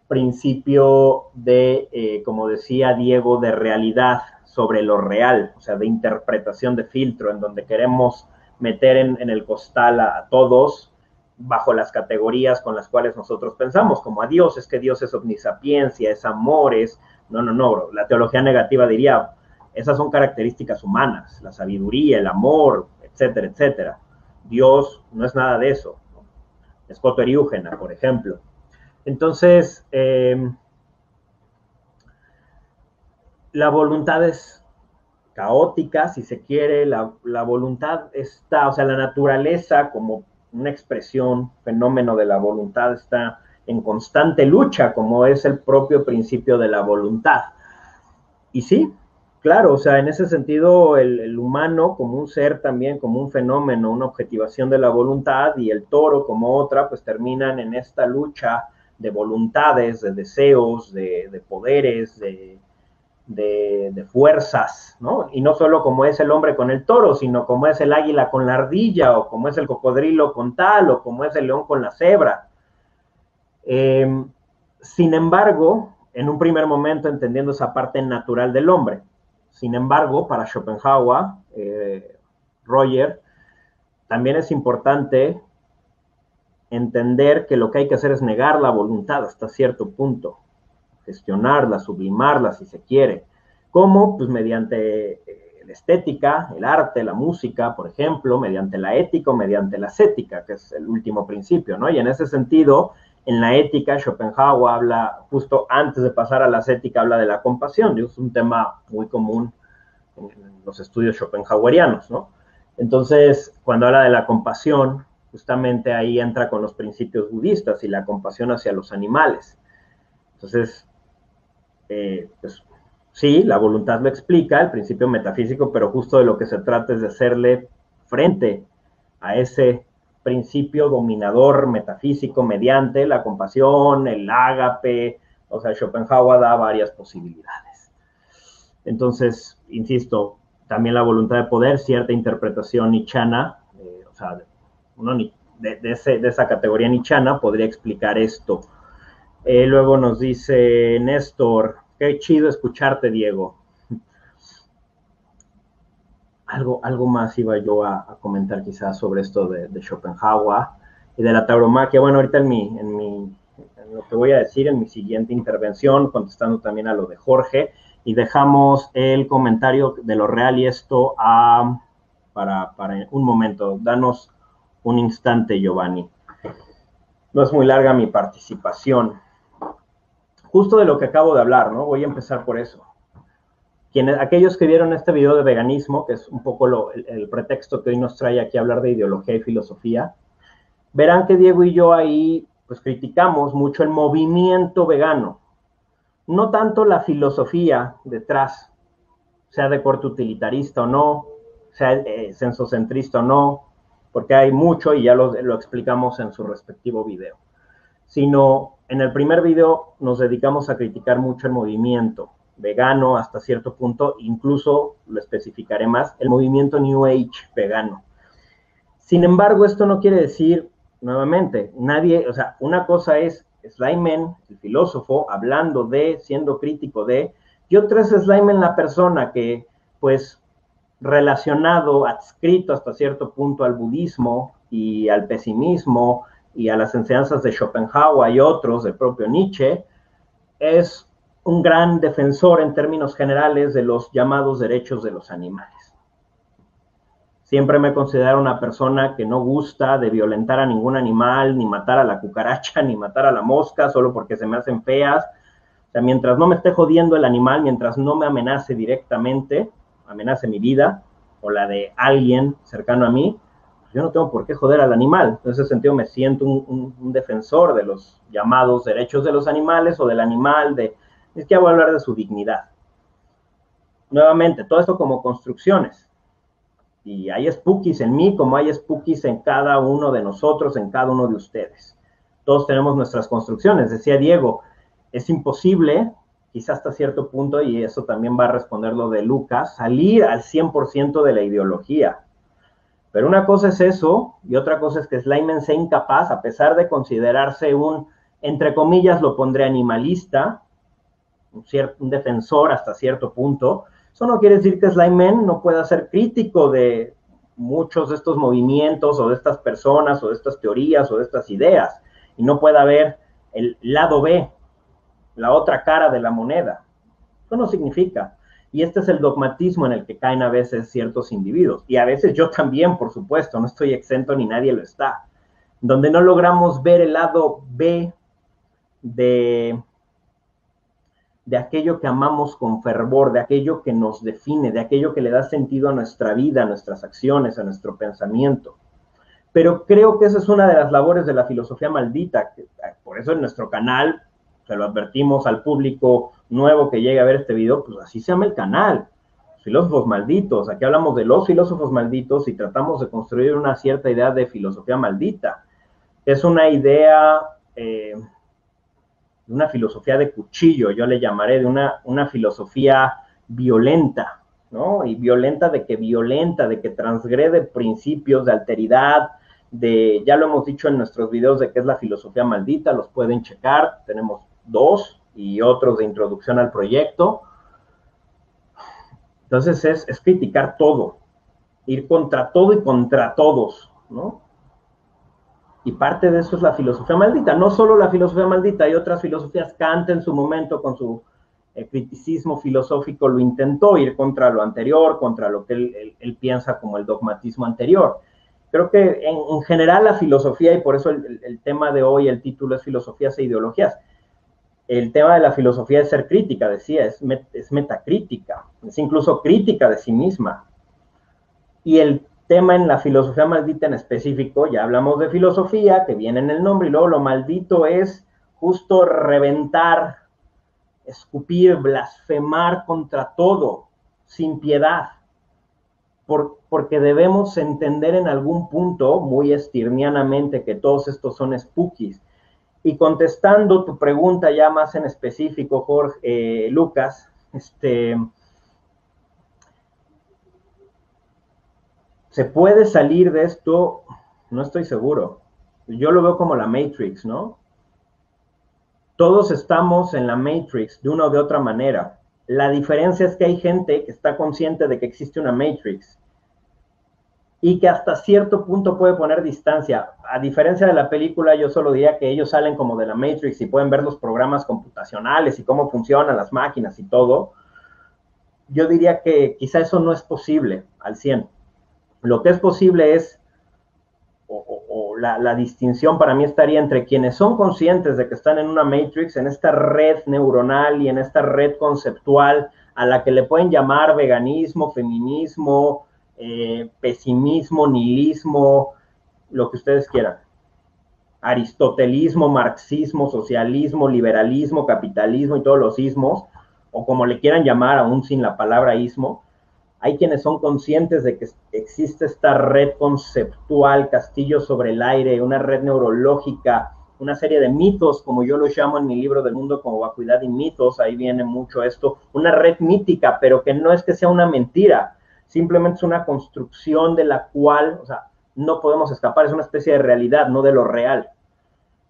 principio de, como decía Diego, de realidad sobre lo real, o sea, de interpretación de filtro, en donde queremos meter en el costal a todos bajo las categorías con las cuales nosotros pensamos, como a Dios, es que Dios es omnisapiencia, es amor, es... No, bro. La teología negativa diría, esas son características humanas, la sabiduría, el amor, etcétera, etcétera. Dios no es nada de eso, ¿no? Es coteriúgena, por ejemplo. Entonces, la voluntad es caótica, si se quiere, la voluntad está, o sea, la naturaleza como una expresión, fenómeno de la voluntad está en constante lucha, como es el propio principio de la voluntad. Y sí, claro, o sea, en ese sentido, el humano como un ser también, como un fenómeno, una objetivación de la voluntad, y el toro como otra, pues terminan en esta lucha de voluntades, de deseos, de poderes, de fuerzas, ¿no? Y no solo como es el hombre con el toro, sino como es el águila con la ardilla, o como es el cocodrilo con tal, o como es el león con la cebra. Sin embargo, en un primer momento entendiendo esa parte natural del hombre. Sin embargo, para Schopenhauer, Roger, también es importante entender que lo que hay que hacer es negar la voluntad hasta cierto punto, gestionarla, sublimarla si se quiere. ¿Cómo? Pues mediante la estética, el arte, la música, por ejemplo, mediante la ética o mediante la ascética, que es el último principio, ¿no? Y en ese sentido, en la ética, Schopenhauer habla, justo antes de pasar a la ascética, habla de la compasión. Es un tema muy común en los estudios schopenhauerianos, ¿no? Entonces, cuando habla de la compasión, justamente ahí entra con los principios budistas y la compasión hacia los animales. Entonces, pues sí, la voluntad lo explica, el principio metafísico, pero justo de lo que se trata es de hacerle frente a ese principio dominador metafísico mediante la compasión, el ágape. O sea, Schopenhauer da varias posibilidades. Entonces, insisto, también la voluntad de poder, cierta interpretación nichana, o sea, uno de esa categoría nichana podría explicar esto. Luego nos dice Néstor, qué chido escucharte, Diego. Algo más iba yo a comentar quizás sobre esto de Schopenhauer y de la tauromaquia. Bueno, ahorita en lo que voy a decir en mi siguiente intervención, contestando también a lo de Jorge, y dejamos el comentario de lo real y esto para un momento. Danos un instante, Giovanni. No es muy larga mi participación. Justo de lo que acabo de hablar, ¿no? Voy a empezar por eso. Aquellos que vieron este video de veganismo, que es un poco el pretexto que hoy nos trae aquí a hablar de ideología y filosofía, verán que Diego y yo ahí pues criticamos mucho el movimiento vegano, no tanto la filosofía detrás, sea de corte utilitarista o no, sea sensocentrista o no, porque hay mucho y ya lo explicamos en su respectivo video, sino en el primer video nos dedicamos a criticar mucho el movimiento vegano hasta cierto punto, incluso lo especificaré más, el movimiento New Age vegano. Sin embargo, esto no quiere decir, nuevamente, nadie, o sea, una cosa es Sleiman, el filósofo, hablando de, siendo crítico de, y otra es Sleiman, la persona que, pues, relacionado, adscrito hasta cierto punto al budismo y al pesimismo y a las enseñanzas de Schopenhauer y otros, del propio Nietzsche, es un gran defensor en términos generales de los llamados derechos de los animales. Siempre me considero una persona que no gusta de violentar a ningún animal, ni matar a la cucaracha, ni matar a la mosca, solo porque se me hacen feas. O sea, mientras no me esté jodiendo el animal, mientras no me amenace directamente, amenace mi vida o la de alguien cercano a mí, yo no tengo por qué joder al animal. En ese sentido me siento un defensor de los llamados derechos de los animales o del animal, es que voy a hablar de su dignidad. Nuevamente, todo esto como construcciones. Y hay spookies en mí como hay spookies en cada uno de nosotros, en cada uno de ustedes. Todos tenemos nuestras construcciones. Decía Diego, es imposible quizás hasta cierto punto, y eso también va a responder lo de Lucas, salir al 100% de la ideología. Pero una cosa es eso, y otra cosa es que Slyman sea incapaz, a pesar de considerarse un, entre comillas, lo pondré animalista, un defensor hasta cierto punto. Eso no quiere decir que Slyman no pueda ser crítico de muchos de estos movimientos, o de estas personas, o de estas teorías, o de estas ideas, y no pueda ver el lado B, la otra cara de la moneda. Eso no significa. Y este es el dogmatismo en el que caen a veces ciertos individuos. Y a veces yo también, por supuesto, no estoy exento ni nadie lo está. Donde no logramos ver el lado B de aquello que amamos con fervor, de aquello que nos define, de aquello que le da sentido a nuestra vida, a nuestras acciones, a nuestro pensamiento. Pero creo que esa es una de las labores de la filosofía maldita. Por eso en nuestro canal, se lo advertimos al público nuevo que llegue a ver este video, pues así se llama el canal, Filósofos Malditos. Aquí hablamos de los filósofos malditos y tratamos de construir una cierta idea de filosofía maldita. Es una idea, una filosofía de cuchillo, yo le llamaré, de una filosofía violenta, ¿no? Y violenta de que transgrede principios de alteridad, ya lo hemos dicho en nuestros videos de qué es la filosofía maldita, los pueden checar, tenemos 2 y otros de introducción al proyecto. Entonces es criticar todo, ir contra todo y contra todos, ¿no? Y parte de eso es la filosofía maldita. No solo la filosofía maldita, hay otras filosofías. Kant en su momento con su criticismo filosófico lo intentó, ir contra lo anterior, contra lo que él piensa como el dogmatismo anterior. Creo que en general la filosofía, y por eso el tema de hoy, el título es Filosofías e Ideologías. El tema de la filosofía es ser crítica, decía, es metacrítica, es incluso crítica de sí misma. Y el tema en la filosofía maldita en específico, ya hablamos de filosofía, que viene en el nombre, y luego lo maldito es justo reventar, escupir, blasfemar contra todo, sin piedad. Porque debemos entender en algún punto, muy estirnianamente, que todos estos son spookies. Y contestando tu pregunta ya más en específico, Jorge, Lucas, ¿se puede salir de esto? No estoy seguro. Yo lo veo como la Matrix, ¿no? Todos estamos en la Matrix de una o de otra manera. La diferencia es que hay gente que está consciente de que existe una Matrix y que hasta cierto punto puede poner distancia. A diferencia de la película, yo solo diría que ellos salen como de la Matrix y pueden ver los programas computacionales y cómo funcionan las máquinas y todo. Yo diría que quizá eso no es posible al 100%. Lo que es posible es, la distinción para mí estaría entre quienes son conscientes de que están en una Matrix, en esta red neuronal y en esta red conceptual a la que le pueden llamar veganismo, feminismo, pesimismo, nihilismo, lo que ustedes quieran. Aristotelismo, marxismo, socialismo, liberalismo, capitalismo y todos los ismos, o como le quieran llamar aún sin la palabra ismo. Hay quienes son conscientes de que existe esta red conceptual, castillo sobre el aire, una red neurológica, una serie de mitos, como yo los llamo en mi libro del mundo como vacuidad y mitos, ahí viene mucho esto, una red mítica, pero que no es que sea una mentira, simplemente es una construcción de la cual, o sea, no podemos escapar, es una especie de realidad, no de lo real.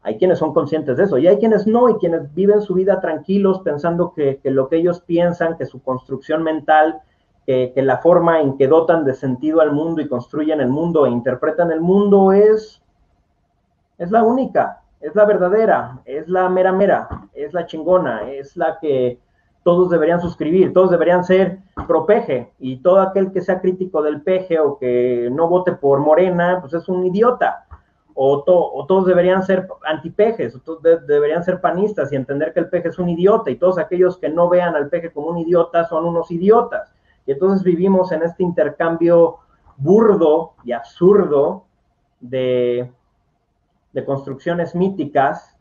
Hay quienes son conscientes de eso, y hay quienes no, y quienes viven su vida tranquilos pensando que lo que ellos piensan, que su construcción mental, que la forma en que dotan de sentido al mundo y construyen el mundo e interpretan el mundo es la única, es la verdadera, es la mera mera, es la chingona, es la que todos deberían suscribir, todos deberían ser pro peje, y todo aquel que sea crítico del peje o que no vote por Morena, pues es un idiota. O todos deberían ser antipejes, o todos deberían ser panistas y entender que el peje es un idiota, y todos aquellos que no vean al peje como un idiota son unos idiotas. Y entonces vivimos en este intercambio burdo y absurdo de construcciones míticas,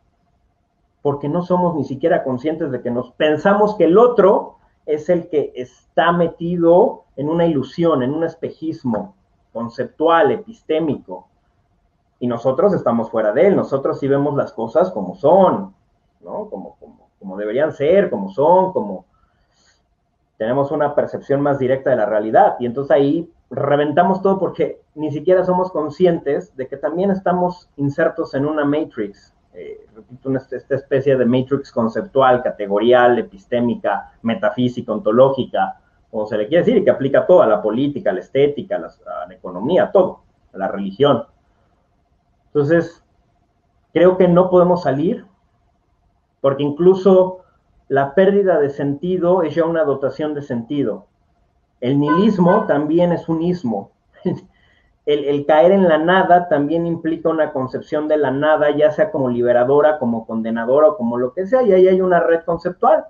porque no somos ni siquiera conscientes de que nos pensamos que el otro es el que está metido en una ilusión, en un espejismo conceptual, epistémico, y nosotros estamos fuera de él. Nosotros sí vemos las cosas como son, ¿no? Como como deberían ser, como son, como tenemos una percepción más directa de la realidad. Y entonces ahí reventamos todo porque ni siquiera somos conscientes de que también estamos insertos en una matrix. Repito, esta especie de matrix conceptual, categorial, epistémica, metafísica, ontológica, como se le quiere decir, y que aplica todo, a la política, a la estética, a la economía, a todo, a la religión. Entonces, creo que no podemos salir, porque incluso la pérdida de sentido es ya una dotación de sentido. El nihilismo también es un ismo. El caer en la nada también implica una concepción de la nada, ya sea como liberadora, como condenadora o como lo que sea, y ahí hay una red conceptual.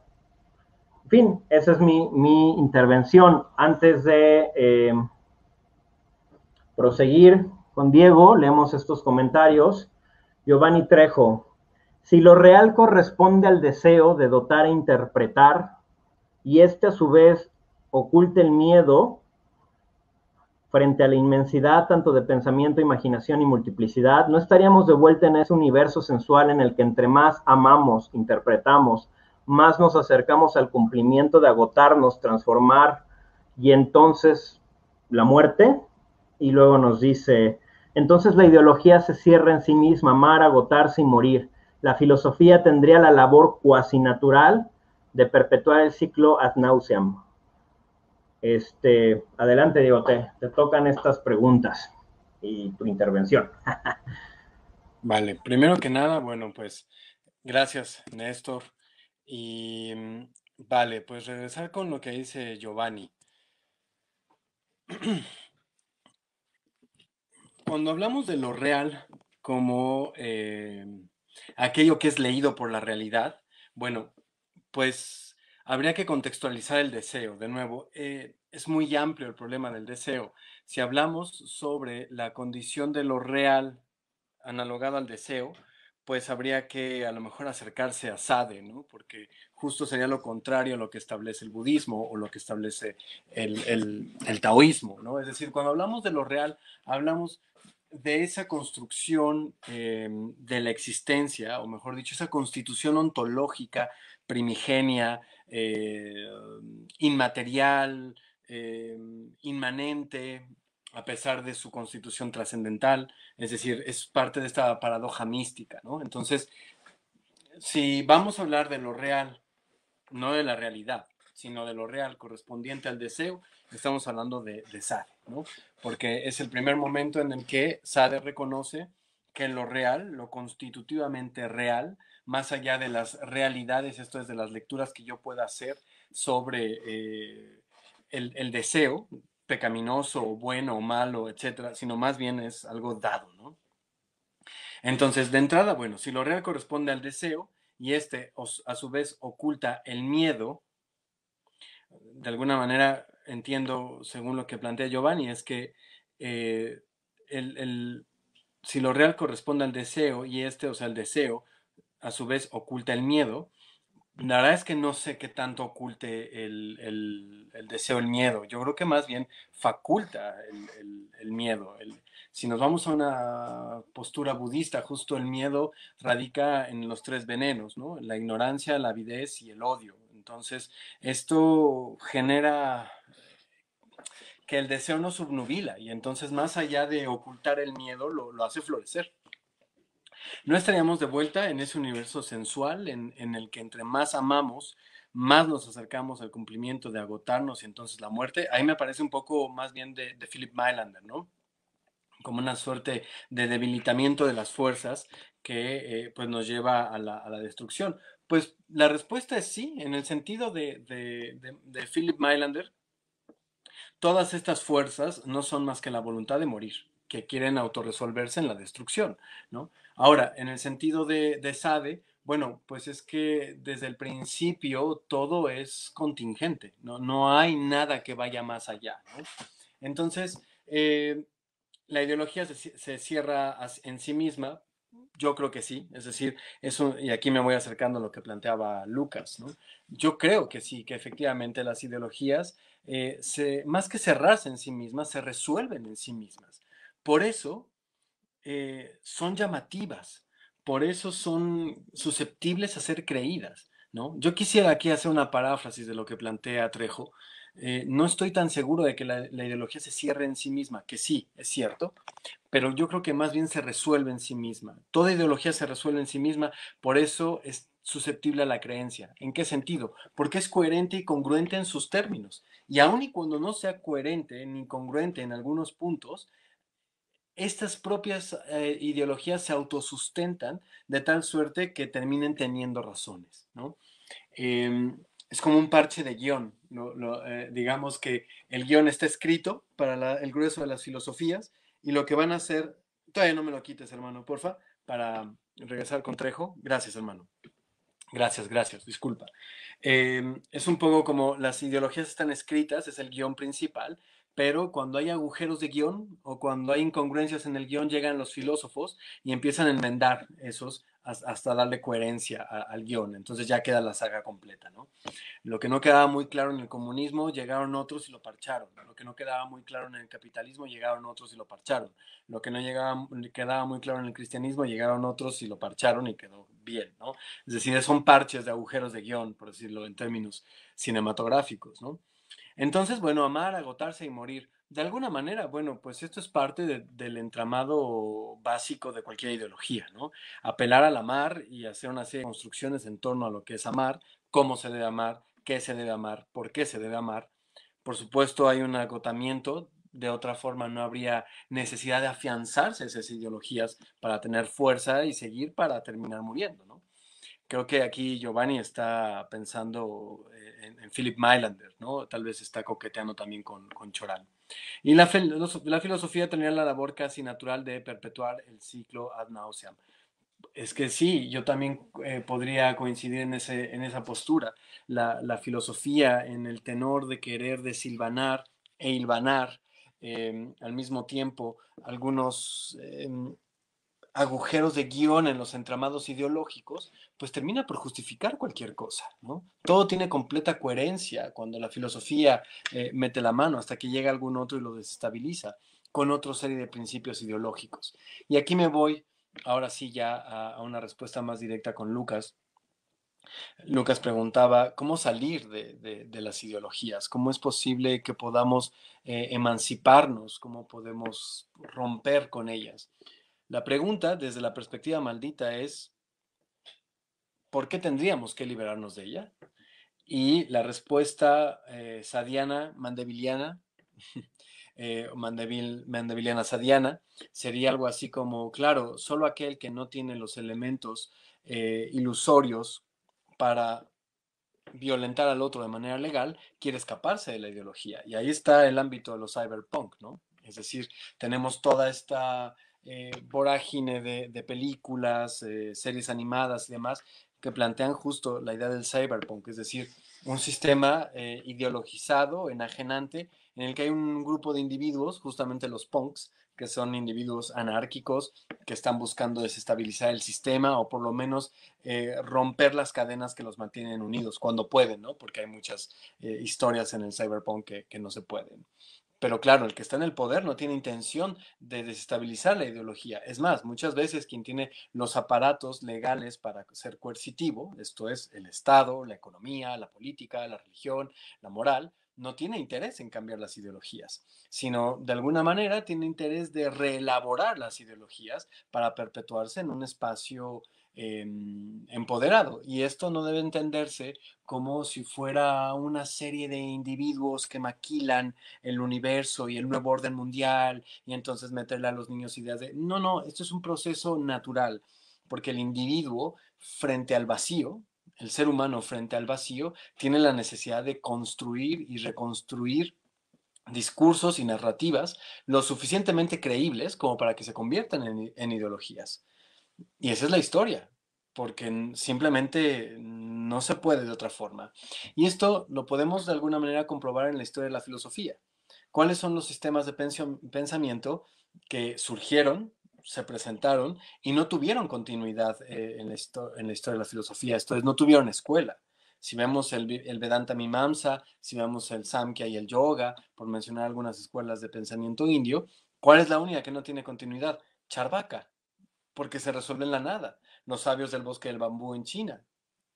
En fin, esa es mi intervención. Antes de proseguir con Diego, leemos estos comentarios. Giovanni Trejo: si lo real corresponde al deseo de dotar e interpretar, y este a su vez oculta el miedo frente a la inmensidad tanto de pensamiento, imaginación y multiplicidad, no estaríamos de vuelta en ese universo sensual en el que entre más amamos, interpretamos, más nos acercamos al cumplimiento de agotarnos, transformar, y entonces la muerte. Y luego nos dice: entonces la ideología se cierra en sí misma, amar, agotarse y morir. La filosofía tendría la labor cuasi natural de perpetuar el ciclo ad nauseam. Adelante, Diego, te tocan estas preguntas y tu intervención. Vale, primero que nada, bueno, pues gracias, Néstor. Y vale, pues regresar con lo que dice Giovanni. Cuando hablamos de lo real como aquello que es leído por la realidad, bueno, pues habría que contextualizar el deseo. De nuevo, es muy amplio el problema del deseo. Si hablamos sobre la condición de lo real analogado al deseo, pues habría que a lo mejor acercarse a Sade, ¿no? Porque justo sería lo contrario a lo que establece el budismo o lo que establece el taoísmo, ¿no? Es decir, cuando hablamos de lo real, hablamos de esa construcción de la existencia, o mejor dicho, esa constitución ontológica, primigenia, inmaterial, inmanente, a pesar de su constitución trascendental, es decir, es parte de esta paradoja mística, ¿no? Entonces, si vamos a hablar de lo real, no de la realidad, sino de lo real correspondiente al deseo, estamos hablando de Sade, ¿no? Porque es el primer momento en el que Sade reconoce que lo real, lo constitutivamente real, más allá de las realidades, esto es de las lecturas que yo pueda hacer sobre el deseo, pecaminoso, o bueno o malo, etcétera, sino más bien es algo dado, ¿no? Entonces, de entrada, bueno, si lo real corresponde al deseo y este a su vez oculta el miedo, de alguna manera entiendo, según lo que plantea Giovanni, es que eh, si lo real corresponde al deseo y este, o sea, el deseo, a su vez oculta el miedo, la verdad es que no sé qué tanto oculte el deseo, el miedo. Yo creo que más bien faculta el miedo. Si nos vamos a una postura budista, justo el miedo radica en los tres venenos, ¿no? La ignorancia, la avidez y el odio. Entonces, esto genera que el deseo nos subnubila y entonces más allá de ocultar el miedo, lo hace florecer. No estaríamos de vuelta en ese universo sensual en el que entre más amamos, más nos acercamos al cumplimiento de agotarnos y entonces la muerte. Ahí me parece un poco más bien de Philip Mailander, ¿no? Como una suerte de debilitamiento de las fuerzas que pues nos lleva a la destrucción. Pues la respuesta es sí, en el sentido de Philip Mailander, todas estas fuerzas no son más que la voluntad de morir, que quieren autorresolverse en la destrucción, ¿no? Ahora, en el sentido de Sade, bueno, pues es que desde el principio todo es contingente, no hay nada que vaya más allá, ¿no? Entonces, la ideología se cierra en sí misma. Yo creo que sí, es decir, eso, y aquí me voy acercando a lo que planteaba Lucas, ¿no? Yo creo que sí, que efectivamente las ideologías, más que cerrarse en sí mismas, se resuelven en sí mismas. Por eso son llamativas, por eso son susceptibles a ser creídas, ¿no? Yo quisiera aquí hacer una paráfrasis de lo que plantea Trejo. No estoy tan seguro de que la ideología se cierre en sí misma, que sí, es cierto, pero yo creo que más bien se resuelve en sí misma. Toda ideología se resuelve en sí misma, por eso es susceptible a la creencia. ¿En qué sentido? Porque es coherente y congruente en sus términos. Y aun y cuando no sea coherente ni congruente en algunos puntos, estas propias ideologías se autosustentan de tal suerte que terminen teniendo razones, ¿no? Eh, es como un parche de guión. Digamos que el guión está escrito para el grueso de las filosofías y lo que van a hacer, todavía no me lo quites, hermano, porfa, para regresar con Trejo. Gracias, hermano. Gracias, disculpa. Es un poco como las ideologías están escritas, es el guión principal, pero cuando hay agujeros de guión o cuando hay incongruencias en el guión, llegan los filósofos y empiezan a enmendar esos hasta darle coherencia al guión. Entonces ya queda la saga completa, ¿no? Lo que no quedaba muy claro en el comunismo, llegaron otros y lo parcharon. Lo que no quedaba muy claro en el capitalismo, llegaron otros y lo parcharon. Lo que no quedaba muy claro en el cristianismo, llegaron otros y lo parcharon y quedó bien, ¿no? Es decir, son parches de agujeros de guión, por decirlo en términos cinematográficos, ¿no? Entonces, bueno, amar, agotarse y morir. De alguna manera, bueno, pues esto es parte del entramado básico de cualquier ideología, ¿no? Apelar al amar y hacer una serie de construcciones en torno a lo que es amar, cómo se debe amar, qué se debe amar, por qué se debe amar. Por supuesto, hay un agotamiento. De otra forma, no habría necesidad de afianzarse esas ideologías para tener fuerza y seguir para terminar muriendo, ¿no? Creo que aquí Giovanni está pensando en Philip Mailander, ¿no? Tal vez está coqueteando también con Choral. Y la filosofía tenía la labor casi natural de perpetuar el ciclo ad nauseam. Es que sí, yo también podría coincidir en esa postura. La filosofía en el tenor de querer desilvanar e hilvanar al mismo tiempo algunos agujeros de guión en los entramados ideológicos, pues termina por justificar cualquier cosa, ¿no? Todo tiene completa coherencia cuando la filosofía mete la mano hasta que llega algún otro y lo desestabiliza con otra serie de principios ideológicos. Y aquí me voy, ahora sí ya a una respuesta más directa con Lucas. Lucas preguntaba, ¿cómo salir de las ideologías? ¿Cómo es posible que podamos emanciparnos? ¿Cómo podemos romper con ellas? La pregunta, desde la perspectiva maldita, es ¿por qué tendríamos que liberarnos de ella? Y la respuesta sadiana, mandeviliana, mandeviliana sadiana, sería algo así como, claro, solo aquel que no tiene los elementos ilusorios para violentar al otro de manera legal quiere escaparse de la ideología. Y ahí está el ámbito de los cyberpunk, ¿no? Es decir, tenemos toda esta vorágine de películas, series animadas y demás que plantean justo la idea del cyberpunk, es decir, un sistema ideologizado, enajenante, en el que hay un grupo de individuos, justamente los punks, que son individuos anárquicos que están buscando desestabilizar el sistema o por lo menos romper las cadenas que los mantienen unidos cuando pueden, ¿no? Porque hay muchas historias en el cyberpunk que no se pueden. Pero claro, el que está en el poder no tiene intención de desestabilizar la ideología. Es más, muchas veces quien tiene los aparatos legales para ser coercitivo, esto es el Estado, la economía, la política, la religión, la moral, no tiene interés en cambiar las ideologías, sino de alguna manera tiene interés de reelaborar las ideologías para perpetuarse en un espacio empoderado. Y esto no debe entenderse como si fuera una serie de individuos que maquilan el universo y el nuevo orden mundial y entonces meterle a los niños ideas de... No, no, esto es un proceso natural, porque el individuo frente al vacío, el ser humano frente al vacío, tiene la necesidad de construir y reconstruir discursos y narrativas lo suficientemente creíbles como para que se conviertan en ideologías. Y esa es la historia, porque simplemente no se puede de otra forma. Y esto lo podemos de alguna manera comprobar en la historia de la filosofía. ¿Cuáles son los sistemas de pensamiento que surgieron, se presentaron y no tuvieron continuidad en la historia de la filosofía? Esto es, no tuvieron escuela. Si vemos el Vedanta Mimamsa, si vemos el Samkhya y el Yoga, por mencionar algunas escuelas de pensamiento indio, ¿cuál es la única que no tiene continuidad? Charvaka, porque se resuelve en la nada. Los sabios del bosque del bambú en China.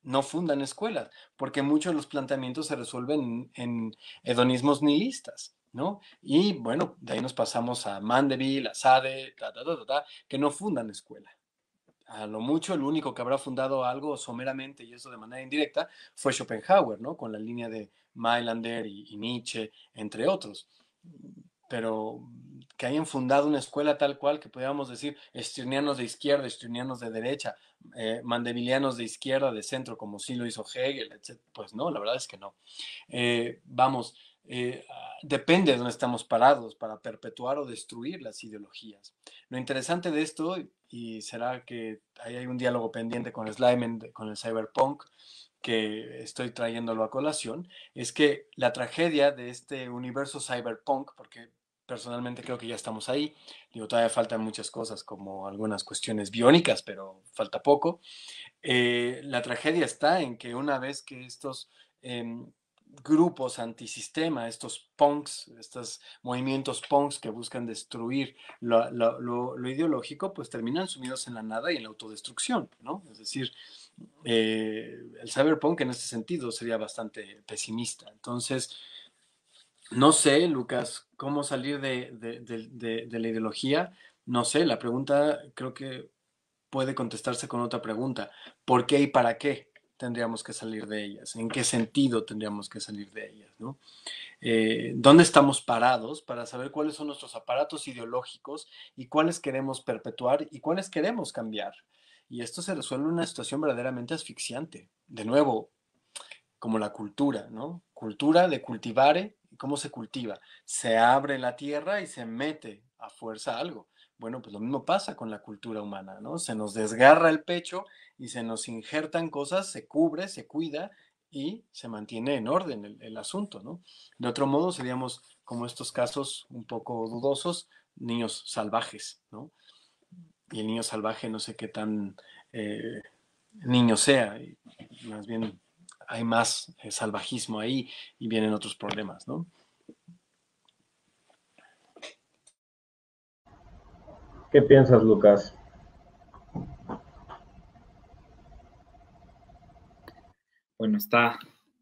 no fundan escuelas, porque muchos de los planteamientos se resuelven en hedonismos nihilistas, ¿no? Y bueno, de ahí nos pasamos a Mandeville, a Sade, que no fundan escuela. A lo mucho, el único que habrá fundado algo someramente, y eso de manera indirecta, fue Schopenhauer, ¿no? Con la línea de Mailander y Nietzsche, entre otros. Pero que hayan fundado una escuela tal cual que podríamos decir stirnianos de izquierda, stirnianos de derecha, mandevilianos de izquierda, de centro, como sí lo hizo Hegel, etc. Pues no, la verdad es que no. Vamos, depende de dónde estamos parados para perpetuar o destruir las ideologías. Lo interesante de esto, y será que ahí hay un diálogo pendiente con Slyman, con el cyberpunk, que estoy trayéndolo a colación, es que la tragedia de este universo cyberpunk, porque personalmente creo que ya estamos ahí, digo, todavía faltan muchas cosas como algunas cuestiones biónicas, pero falta poco. La tragedia está en que una vez que estos grupos antisistema, estos punks, estos movimientos punks que buscan destruir lo ideológico, pues terminan sumidos en la nada y en la autodestrucción, ¿no? Es decir, el cyberpunk en este sentido sería bastante pesimista. Entonces, no sé, Lucas, cómo salir de la ideología. No sé, la pregunta creo que puede contestarse con otra pregunta. ¿Por qué y para qué tendríamos que salir de ellas? ¿En qué sentido tendríamos que salir de ellas? ¿No? ¿Dónde estamos parados para saber cuáles son nuestros aparatos ideológicos y cuáles queremos perpetuar y cuáles queremos cambiar? Y esto se resuelve en una situación verdaderamente asfixiante. De nuevo, como la cultura, ¿no? Cultura de cultivare. ¿Cómo se cultiva? Se abre la tierra y se mete a fuerza algo. Bueno, pues lo mismo pasa con la cultura humana, ¿no? Se nos desgarra el pecho y se nos injertan cosas, se cubre, se cuida y se mantiene en orden el asunto, ¿no? De otro modo, seríamos como estos casos un poco dudosos, niños salvajes, ¿no? Y el niño salvaje no sé qué tan niño sea, y más bien hay más salvajismo ahí y vienen otros problemas, ¿no? ¿Qué piensas, Lucas? Bueno,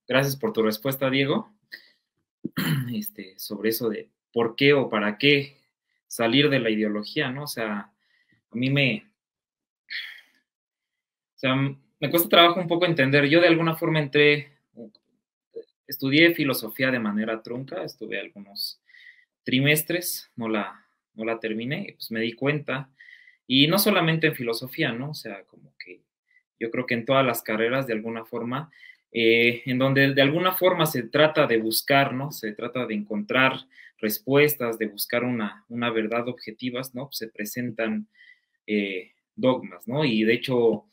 gracias por tu respuesta, Diego, sobre eso de por qué o para qué salir de la ideología, ¿no? O sea, a mí o sea, me cuesta trabajo un poco entender. Yo de alguna forma estudié filosofía de manera trunca, estuve algunos trimestres, no la terminé, y pues me di cuenta, y no solamente en filosofía, ¿no? O sea, como que yo creo que en todas las carreras, de alguna forma, en donde de alguna forma se trata de buscar, ¿no? Se trata de encontrar respuestas, de buscar una verdad objetivas, ¿no? Pues se presentan dogmas, ¿no? Y de hecho,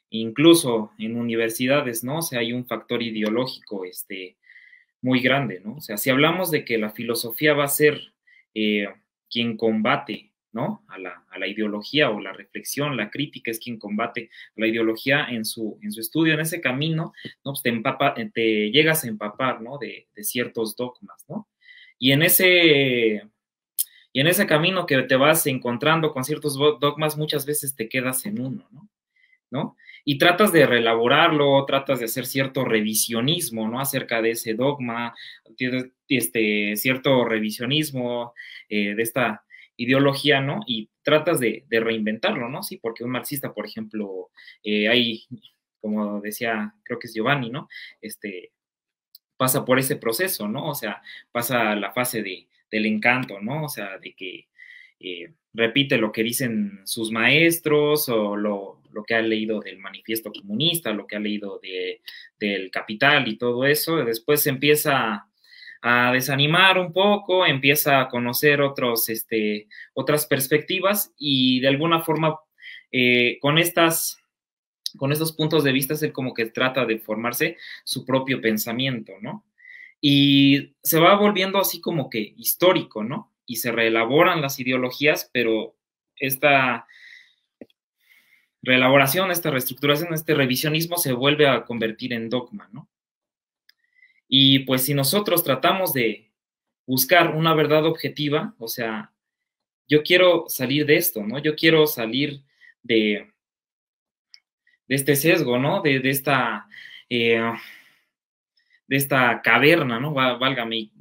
incluso en universidades, ¿no? O sea, hay un factor ideológico, muy grande, ¿no? O sea, si hablamos de que la filosofía va a ser quien combate, ¿no? A la ideología o la reflexión, la crítica es quien combate la ideología en su estudio, en ese camino, ¿no? Pues te llegas a empapar, ¿no? De ciertos dogmas, ¿no? Y en ese camino que te vas encontrando con ciertos dogmas, muchas veces te quedas en uno, ¿no? ¿No? Y tratas de reelaborarlo, tratas de hacer cierto revisionismo, ¿no? Acerca de ese dogma, tienes cierto revisionismo de esta ideología, ¿no? Y tratas de reinventarlo, ¿no? Sí, porque un marxista, por ejemplo, hay, como decía, creo que es Giovanni, ¿no? Pasa por ese proceso, ¿no? O sea, pasa la fase del encanto, ¿no? O sea, de que repite lo que dicen sus maestros o lo que ha leído del manifiesto comunista, lo que ha leído del Capital y todo eso. Después se empieza a desanimar un poco, empieza a conocer otras perspectivas y de alguna forma con estos puntos de vista es como que trata de formarse su propio pensamiento, ¿no? Y se va volviendo así como que histórico, ¿no? Y se reelaboran las ideologías, pero esta reelaboración, esta reestructuración, este revisionismo se vuelve a convertir en dogma, ¿no? Y pues si nosotros tratamos de buscar una verdad objetiva, o sea, yo quiero salir de esto, ¿no? Yo quiero salir de este sesgo, ¿no? De esta caverna, ¿no? Válgame,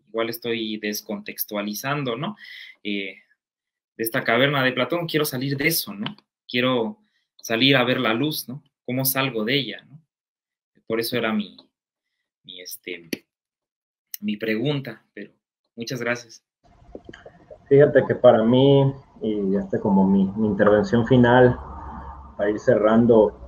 igual estoy descontextualizando, ¿no? De esta caverna de Platón, quiero salir de eso, ¿no? Quiero salir a ver la luz, ¿no? ¿Cómo salgo de ella, ¿no? Por eso era mi pregunta, pero muchas gracias. Fíjate que para mí, y como mi intervención final, para ir cerrando,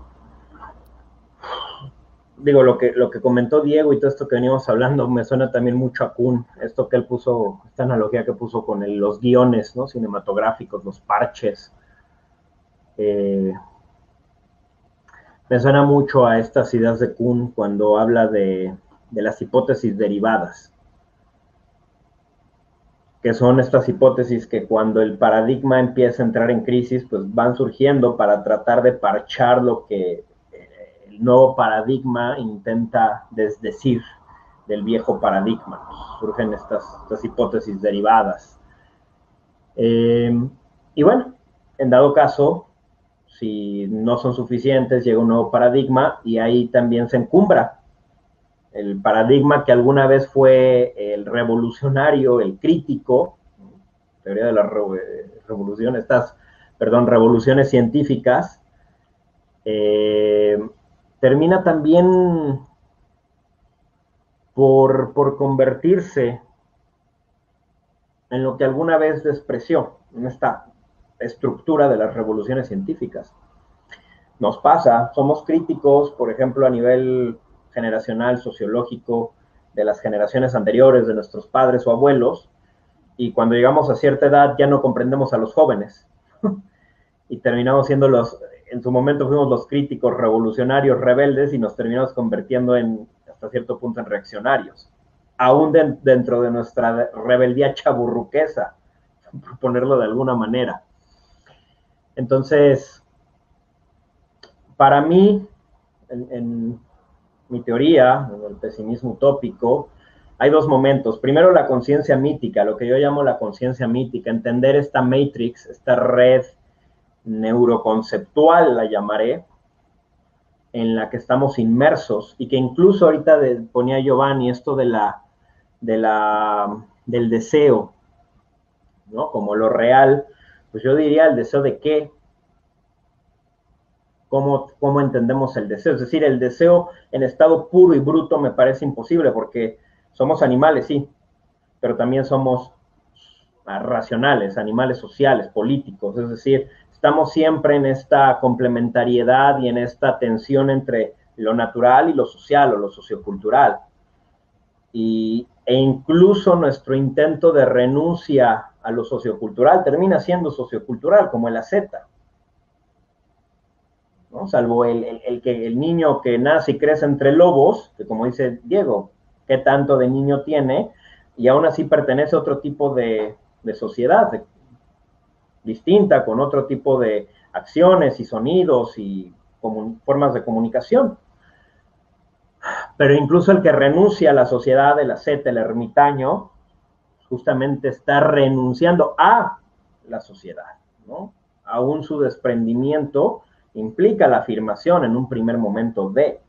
digo, lo que comentó Diego y todo esto que veníamos hablando, me suena también mucho a Kuhn, esto que él puso, esta analogía que puso con los guiones, ¿no? Cinematográficos, los parches. Me suena mucho a estas ideas de Kuhn cuando habla de las hipótesis derivadas, que son estas hipótesis que cuando el paradigma empieza a entrar en crisis, pues van surgiendo para tratar de parchar lo que el nuevo paradigma intenta desdecir del viejo paradigma. Surgen estas hipótesis derivadas. Y bueno, en dado caso, si no son suficientes, llega un nuevo paradigma y ahí también se encumbra el paradigma que alguna vez fue el revolucionario, el crítico, teoría de la revolución, revoluciones científicas, termina también por convertirse en lo que alguna vez despreció, en esta estructura de las revoluciones científicas. Nos pasa, somos críticos, por ejemplo, a nivel generacional, sociológico, de las generaciones anteriores, de nuestros padres o abuelos, y cuando llegamos a cierta edad ya no comprendemos a los jóvenes. Y terminamos siendo en su momento fuimos los críticos revolucionarios, rebeldes, y nos terminamos convirtiendo hasta cierto punto en reaccionarios. Aún dentro de nuestra rebeldía chaburruquesa, por ponerlo de alguna manera. Entonces, para mí, en mi teoría, en el pesimismo utópico, hay dos momentos. Primero, la conciencia mítica, lo que yo llamo la conciencia mítica, entender esta matrix, esta red neuroconceptual, la llamaré, en la que estamos inmersos y que incluso ahorita ponía Giovanni esto del deseo, ¿no? Como lo real, pues yo diría el deseo de qué, cómo entendemos el deseo. Es decir, el deseo en estado puro y bruto me parece imposible porque somos animales, sí, pero también somos racionales, animales sociales, políticos. Es decir, estamos siempre en esta complementariedad y en esta tensión entre lo natural y lo social o lo sociocultural. E incluso nuestro intento de renuncia a lo sociocultural termina siendo sociocultural, como el asceta, ¿no? Salvo el niño que nace y crece entre lobos, que como dice Diego, ¿qué tanto de niño tiene? Y aún así pertenece a otro tipo de sociedad distinta, con otro tipo de acciones y sonidos y formas de comunicación. Pero incluso el que renuncia a la sociedad, el asceta, el ermitaño, justamente está renunciando a la sociedad, ¿no? Aún su desprendimiento implica la afirmación en un primer momento de.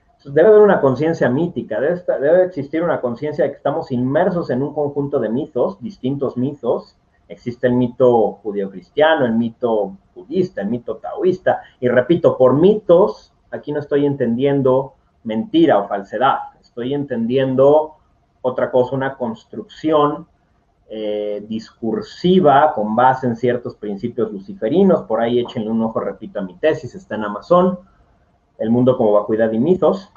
Entonces, debe haber una conciencia mítica, debe existir una conciencia de que estamos inmersos en un conjunto de mitos, distintos mitos. Existe el mito judeocristiano, el mito budista, el mito taoísta, y repito, por mitos, aquí no estoy entendiendo mentira o falsedad, estoy entendiendo otra cosa, una construcción discursiva con base en ciertos principios luciferinos. Por ahí échenle un ojo, repito, a mi tesis, está en Amazon, El mundo como vacuidad y mitos.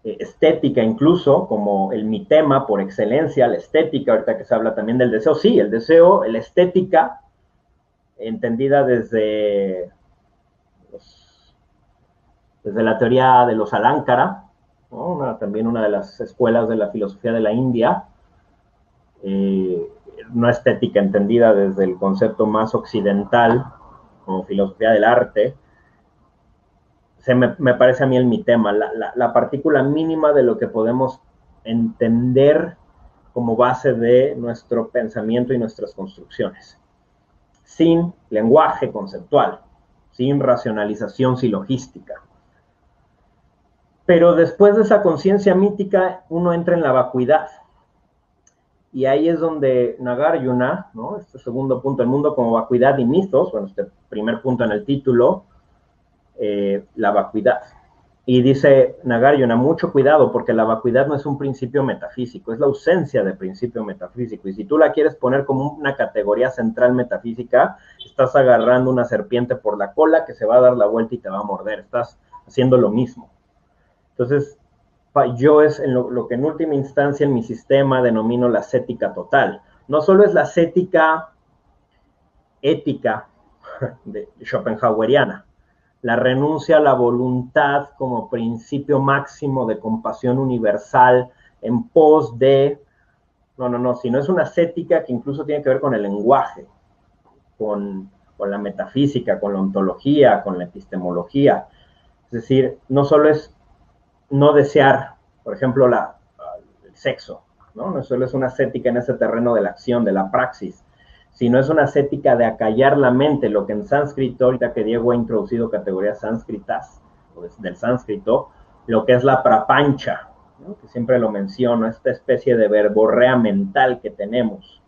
Estética incluso, como el mitema por excelencia, la estética, ahorita que se habla también del deseo. Sí, el deseo, la estética, entendida desde la teoría de los Alánkara, ¿no? También una de las escuelas de la filosofía de la India, una estética entendida desde el concepto más occidental, como filosofía del arte. Me parece a mí el mitema, la partícula mínima de lo que podemos entender como base de nuestro pensamiento y nuestras construcciones. sin lenguaje conceptual, sin racionalización silogística. Pero después de esa conciencia mítica, uno entra en la vacuidad. Y ahí es donde Nagarjuna, ¿no? Este segundo punto, el mundo como vacuidad y mitos, bueno, este primer punto en el título, la vacuidad. Y dice Nagarjuna, mucho cuidado, porque la vacuidad no es un principio metafísico, es la ausencia de principio metafísico. Y si tú la quieres poner como una categoría central metafísica, estás agarrando una serpiente por la cola que se va a dar la vuelta y te va a morder. Estás haciendo lo mismo. Entonces, yo es en lo que en última instancia en mi sistema denomino la ascética total. No solo es la ascética ética de schopenhaueriana, la renuncia a la voluntad como principio máximo de compasión universal en pos de... No, sino es una ascética que incluso tiene que ver con el lenguaje, con la metafísica, con la ontología, con la epistemología. Es decir, no solo es no desear, por ejemplo, el sexo, ¿no? No solo es una ascética en ese terreno de la acción, de la praxis, sino es una ascética de acallar la mente, lo que en sánscrito, ahorita que Diego ha introducido categorías sánscritas, del sánscrito, lo que es la prapancha, ¿no? Que siempre lo menciono, esta especie de verborrea mental que tenemos,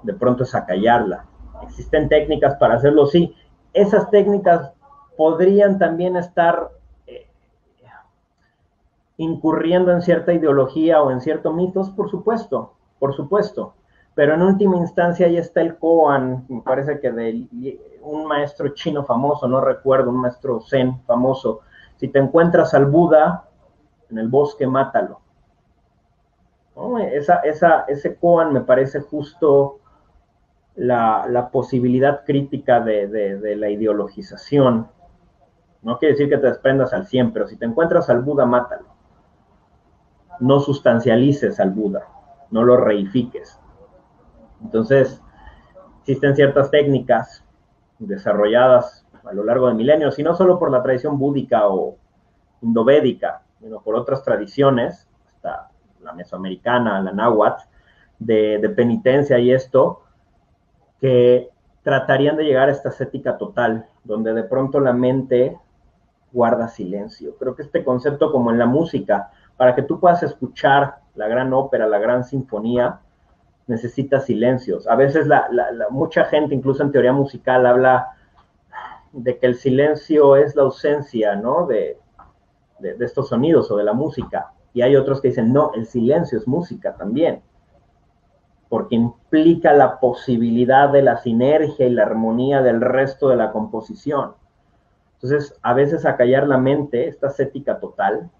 de pronto es acallarla. Existen técnicas para hacerlo, sí. Esas técnicas podrían también estar incurriendo en cierta ideología o en ciertos mitos, por supuesto, pero en última instancia ahí está el koan, me parece que de un maestro chino famoso, no recuerdo, un maestro zen famoso, si te encuentras al Buda en el bosque, mátalo, ¿no? Ese koan me parece justo la posibilidad crítica de la ideologización. No quiere decir que te desprendas al 100, pero si te encuentras al Buda, mátalo. No sustancialices al Buda, no lo reifiques. Entonces, existen ciertas técnicas desarrolladas a lo largo de milenios, y no solo por la tradición búdica o indovédica, sino por otras tradiciones, hasta la mesoamericana, la náhuatl, de penitencia y esto, que tratarían de llegar a esta ascética total, donde de pronto la mente guarda silencio. Creo que este concepto, como en la música, para que tú puedas escuchar la gran ópera, la gran sinfonía, necesitas silencios. A veces mucha gente, incluso en teoría musical, habla de que el silencio es la ausencia, ¿no? de estos sonidos o de la música. Y hay otros que dicen, no, el silencio es música también, porque implica la posibilidad de la sinergia y la armonía del resto de la composición. Entonces, a veces acallar la mente, esta ascética total,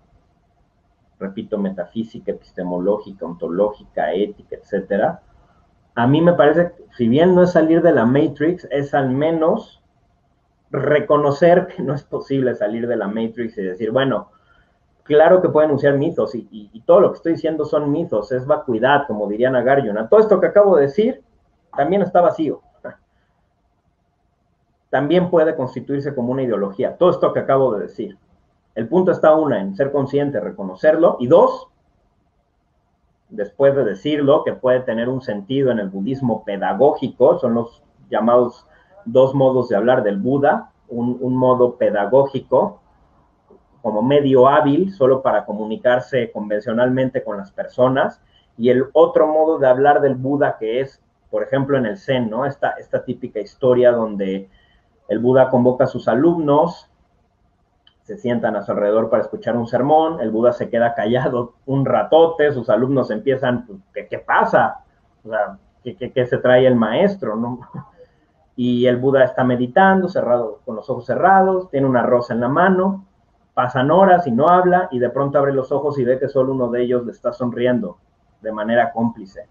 repito, metafísica, epistemológica, ontológica, ética, etcétera, a mí me parece que, si bien no es salir de la Matrix, es al menos reconocer que no es posible salir de la Matrix y decir, bueno, claro que pueden enunciar mitos, y todo lo que estoy diciendo son mitos, es vacuidad, como diría Nagarjuna. Todo esto que acabo de decir también está vacío. También puede constituirse como una ideología. Todo esto que acabo de decir. El punto está, una, en ser consciente, reconocerlo, y dos, después de decirlo, que puede tener un sentido en el budismo pedagógico, son los llamados dos modos de hablar del Buda, un modo pedagógico, como medio hábil, solo para comunicarse convencionalmente con las personas, y el otro modo de hablar del Buda, que es, por ejemplo, en el Zen, ¿no? Esta típica historia donde el Buda convoca a sus alumnos, se sientan a su alrededor para escuchar un sermón, el Buda se queda callado un ratote, sus alumnos empiezan, ¿qué pasa? O sea, ¿qué se trae el maestro, no? Y el Buda está meditando, cerrado, con los ojos cerrados, tiene una rosa en la mano, pasan horas y no habla, y de pronto abre los ojos y ve que solo uno de ellos le está sonriendo de manera cómplice.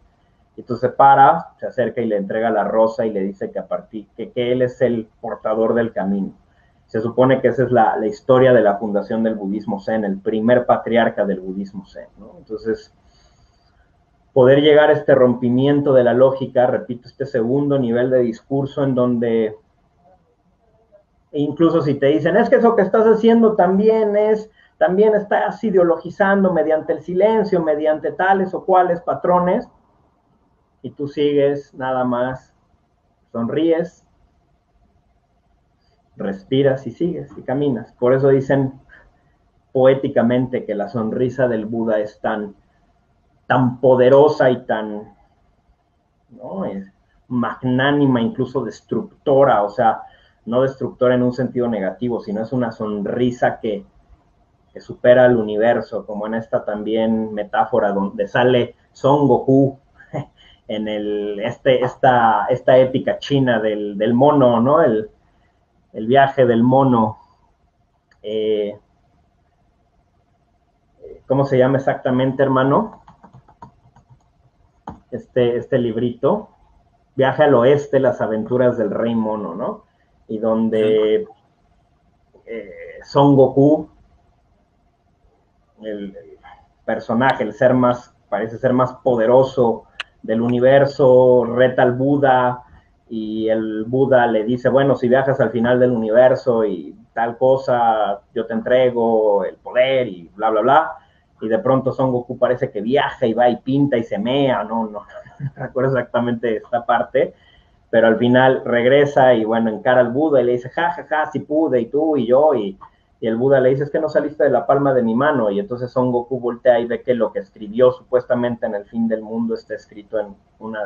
Y entonces se para, se acerca y le entrega la rosa y le dice que él es el portador del camino. Se supone que esa es la historia de la fundación del budismo zen, el primer patriarca del budismo zen, ¿no? Entonces, poder llegar a este rompimiento de la lógica, repito, este segundo nivel de discurso en donde incluso si te dicen, es que eso que estás haciendo también estás ideologizando mediante el silencio, mediante tales o cuales patrones, y tú sigues nada más Sonríes, respiras y sigues y caminas. Por eso dicen poéticamente que la sonrisa del Buda es tan poderosa y tan, ¿no? Es magnánima, incluso destructora, o sea, no destructora en un sentido negativo, sino es una sonrisa que supera al universo, como en esta también metáfora donde sale Son Goku en esta épica china del mono, ¿no? El viaje del mono. Eh, ¿Cómo se llama exactamente, hermano? Este librito. Viaje al oeste, las aventuras del rey mono, ¿no? Y donde Son Goku, el personaje, el ser más, parece ser más poderoso del universo, reta al Buda y el Buda le dice, bueno, si viajas al final del universo y tal cosa, yo te entrego el poder y bla, bla, bla. Y de pronto Son Goku parece que viaja y va y pinta y se mea, no recuerdo exactamente esta parte, pero al final regresa y bueno, encara al Buda y le dice, ja, ja, ja, si pude, y tú y yo, y el Buda le dice, es que no saliste de la palma de mi mano, y entonces Son Goku voltea y ve que lo que escribió supuestamente en el fin del mundo está escrito en una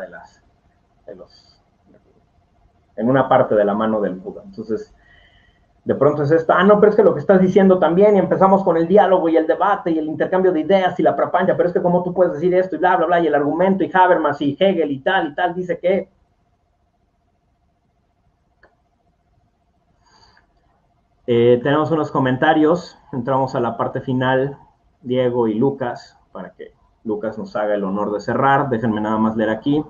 en una parte de la mano del Buda. Entonces, de pronto es esto, no, pero es que lo que estás diciendo también, y empezamos con el diálogo y el debate y el intercambio de ideas y la prapancha, pero es que cómo tú puedes decir esto y bla, bla, bla, y el argumento y Habermas y Hegel y tal, dice que tenemos unos comentarios, entramos a la parte final, Diego y Lucas, para que Lucas nos haga el honor de cerrar. Déjenme nada más leer aquí.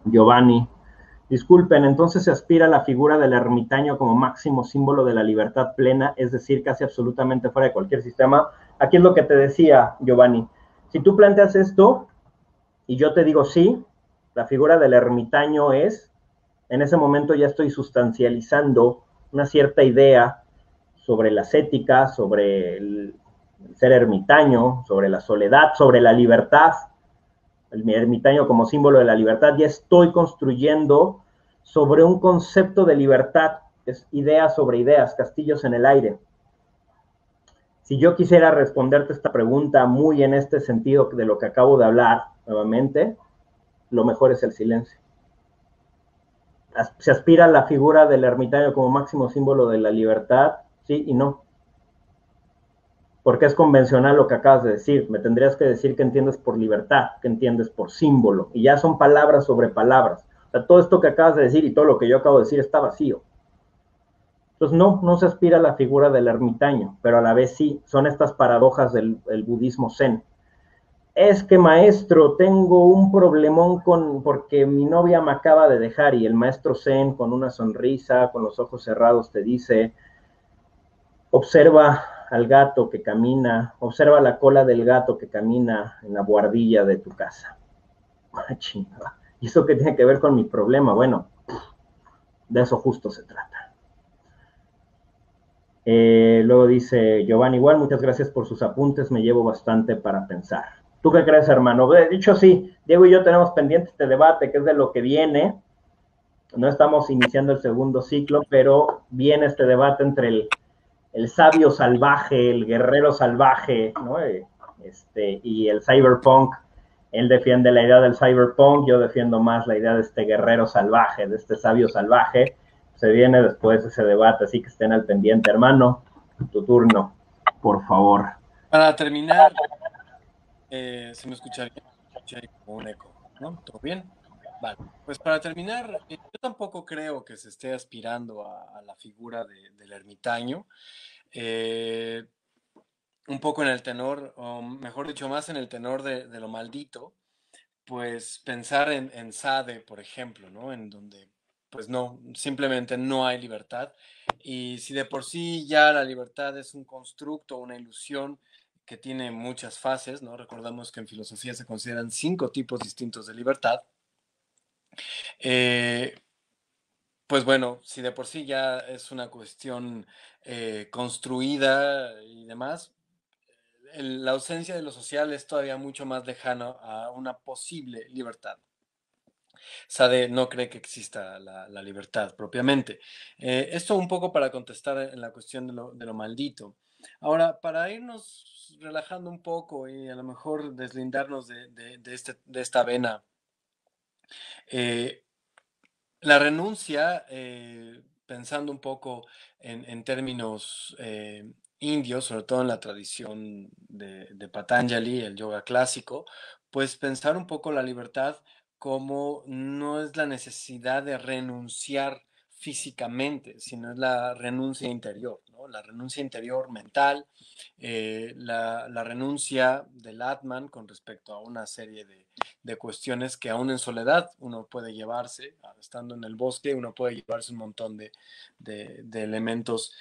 Giovanni, disculpen, entonces se aspira a la figura del ermitaño como máximo símbolo de la libertad plena, es decir, casi absolutamente fuera de cualquier sistema. Aquí es lo que te decía, Giovanni. Si tú planteas esto y yo te digo sí, la figura del ermitaño es, en ese momento ya estoy sustancializando una cierta idea sobre las éticas, sobre el ser ermitaño, sobre la soledad, sobre la libertad, el ermitaño como símbolo de la libertad, ya estoy construyendo sobre un concepto de libertad, es ideas sobre ideas, castillos en el aire. Si yo quisiera responderte esta pregunta muy en este sentido de lo que acabo de hablar nuevamente, lo mejor es el silencio. Se aspira a la figura del ermitaño como máximo símbolo de la libertad, sí y no. Porque es convencional lo que acabas de decir. Me tendrías que decir qué entiendes por libertad, qué entiendes por símbolo. Y ya son palabras sobre palabras. O sea, todo esto que acabas de decir y todo lo que yo acabo de decir está vacío. Entonces, no se aspira a la figura del ermitaño, pero a la vez sí. Son estas paradojas del budismo zen. Es que, maestro, tengo un problemón porque mi novia me acaba de dejar, y el maestro zen, con una sonrisa, con los ojos cerrados, te dice, observa al gato que camina, observa la cola del gato que camina en la buhardilla de tu casa. ¿Y eso qué tiene que ver con mi problema? Bueno, de eso justo se trata. Luego dice Giovanni, igual, muchas gracias por sus apuntes, me llevo bastante para pensar. ¿Tú qué crees, hermano? De hecho, sí, Diego y yo tenemos pendiente este debate, que es de lo que viene. No estamos iniciando el segundo ciclo, pero viene este debate entre el sabio salvaje, el guerrero salvaje, ¿no? Y el cyberpunk. Él defiende la idea del cyberpunk, yo defiendo más la idea de este guerrero salvaje, de este sabio salvaje. Se viene después ese debate, así que estén al pendiente, hermano. Tu turno, por favor. Para terminar, ¿se me escucha bien? Escuché como un eco, ¿no? ¿Todo bien? Vale. Pues para terminar, yo tampoco creo que se esté aspirando a la figura del ermitaño. Eh, un poco en el tenor, o mejor dicho, más en el tenor de lo maldito, pues pensar en Sade, por ejemplo, ¿no? En donde, pues no, simplemente no hay libertad. Y si de por sí ya la libertad es un constructo, una ilusión que tiene muchas fases, ¿no? Recordamos que en filosofía se consideran 5 tipos distintos de libertad. Eh, pues bueno, si de por sí ya es una cuestión construida y demás, la ausencia de lo social es todavía mucho más lejano a una posible libertad. Sade no cree que exista la libertad propiamente. Esto un poco para contestar en la cuestión de lo maldito. Ahora, para irnos relajando un poco y a lo mejor deslindarnos de esta vena, eh, la renuncia, pensando un poco en términos indios, sobre todo en la tradición de Patanjali, el yoga clásico, pues pensar un poco la libertad como no es la necesidad de renunciar físicamente, sino es la renuncia interior, ¿no? La renuncia interior mental, la renuncia del Atman con respecto a una serie de cuestiones que aún en soledad uno puede llevarse, estando en el bosque, uno puede llevarse un montón de elementos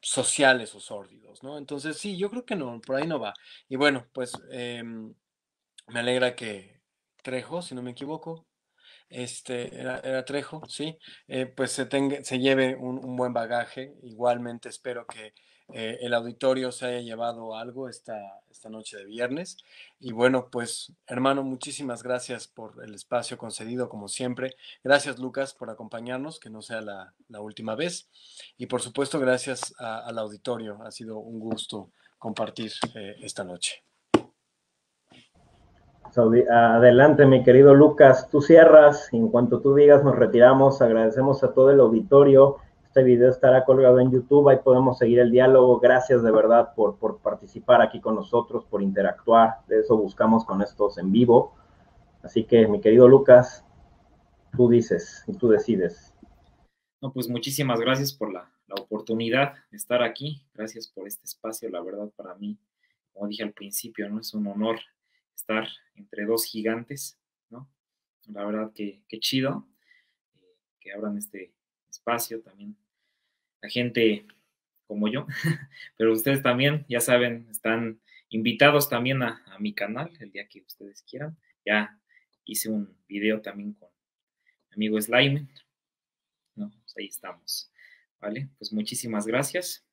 sociales o sórdidos, ¿no? Entonces, sí, yo creo que no, por ahí no va. Y bueno, pues me alegra que Trejo, si no me equivoco, era Trejo, sí, pues se lleve un buen bagaje. Igualmente espero que el auditorio se haya llevado algo esta noche de viernes. Y bueno, pues hermano, muchísimas gracias por el espacio concedido, como siempre. Gracias, Lucas, por acompañarnos, que no sea la última vez. Y por supuesto, gracias al auditorio. Ha sido un gusto compartir esta noche. Adelante, mi querido Lucas, tú cierras, y en cuanto tú digas nos retiramos. Agradecemos a todo el auditorio. Este video estará colgado en YouTube, ahí podemos seguir el diálogo. Gracias de verdad por participar aquí con nosotros, por interactuar. De eso buscamos con estos en vivo. Así que, mi querido Lucas, tú dices y tú decides. No, pues muchísimas gracias por la oportunidad de estar aquí. Gracias por este espacio. La verdad, para mí, como dije al principio, ¿no? Es un honor estar entre dos gigantes, ¿no? La verdad que chido que abran este espacio también a gente como yo, pero ustedes también, ya saben, están invitados también a mi canal el día que ustedes quieran. Ya hice un video también con mi amigo Slime, ¿no? Pues ahí estamos, ¿vale? Pues muchísimas gracias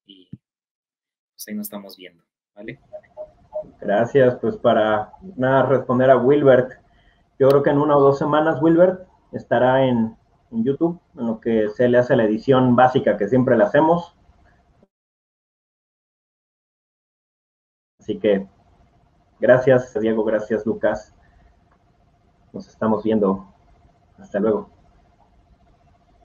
y pues ahí nos estamos viendo, ¿vale? Gracias, pues para nada responder a Wilbert. Yo creo que en 1 o 2 semanas, Wilbert, estará en YouTube, en lo que se le hace la edición básica que siempre le hacemos. Así que gracias, Diego, gracias, Lucas. Nos estamos viendo. Hasta luego.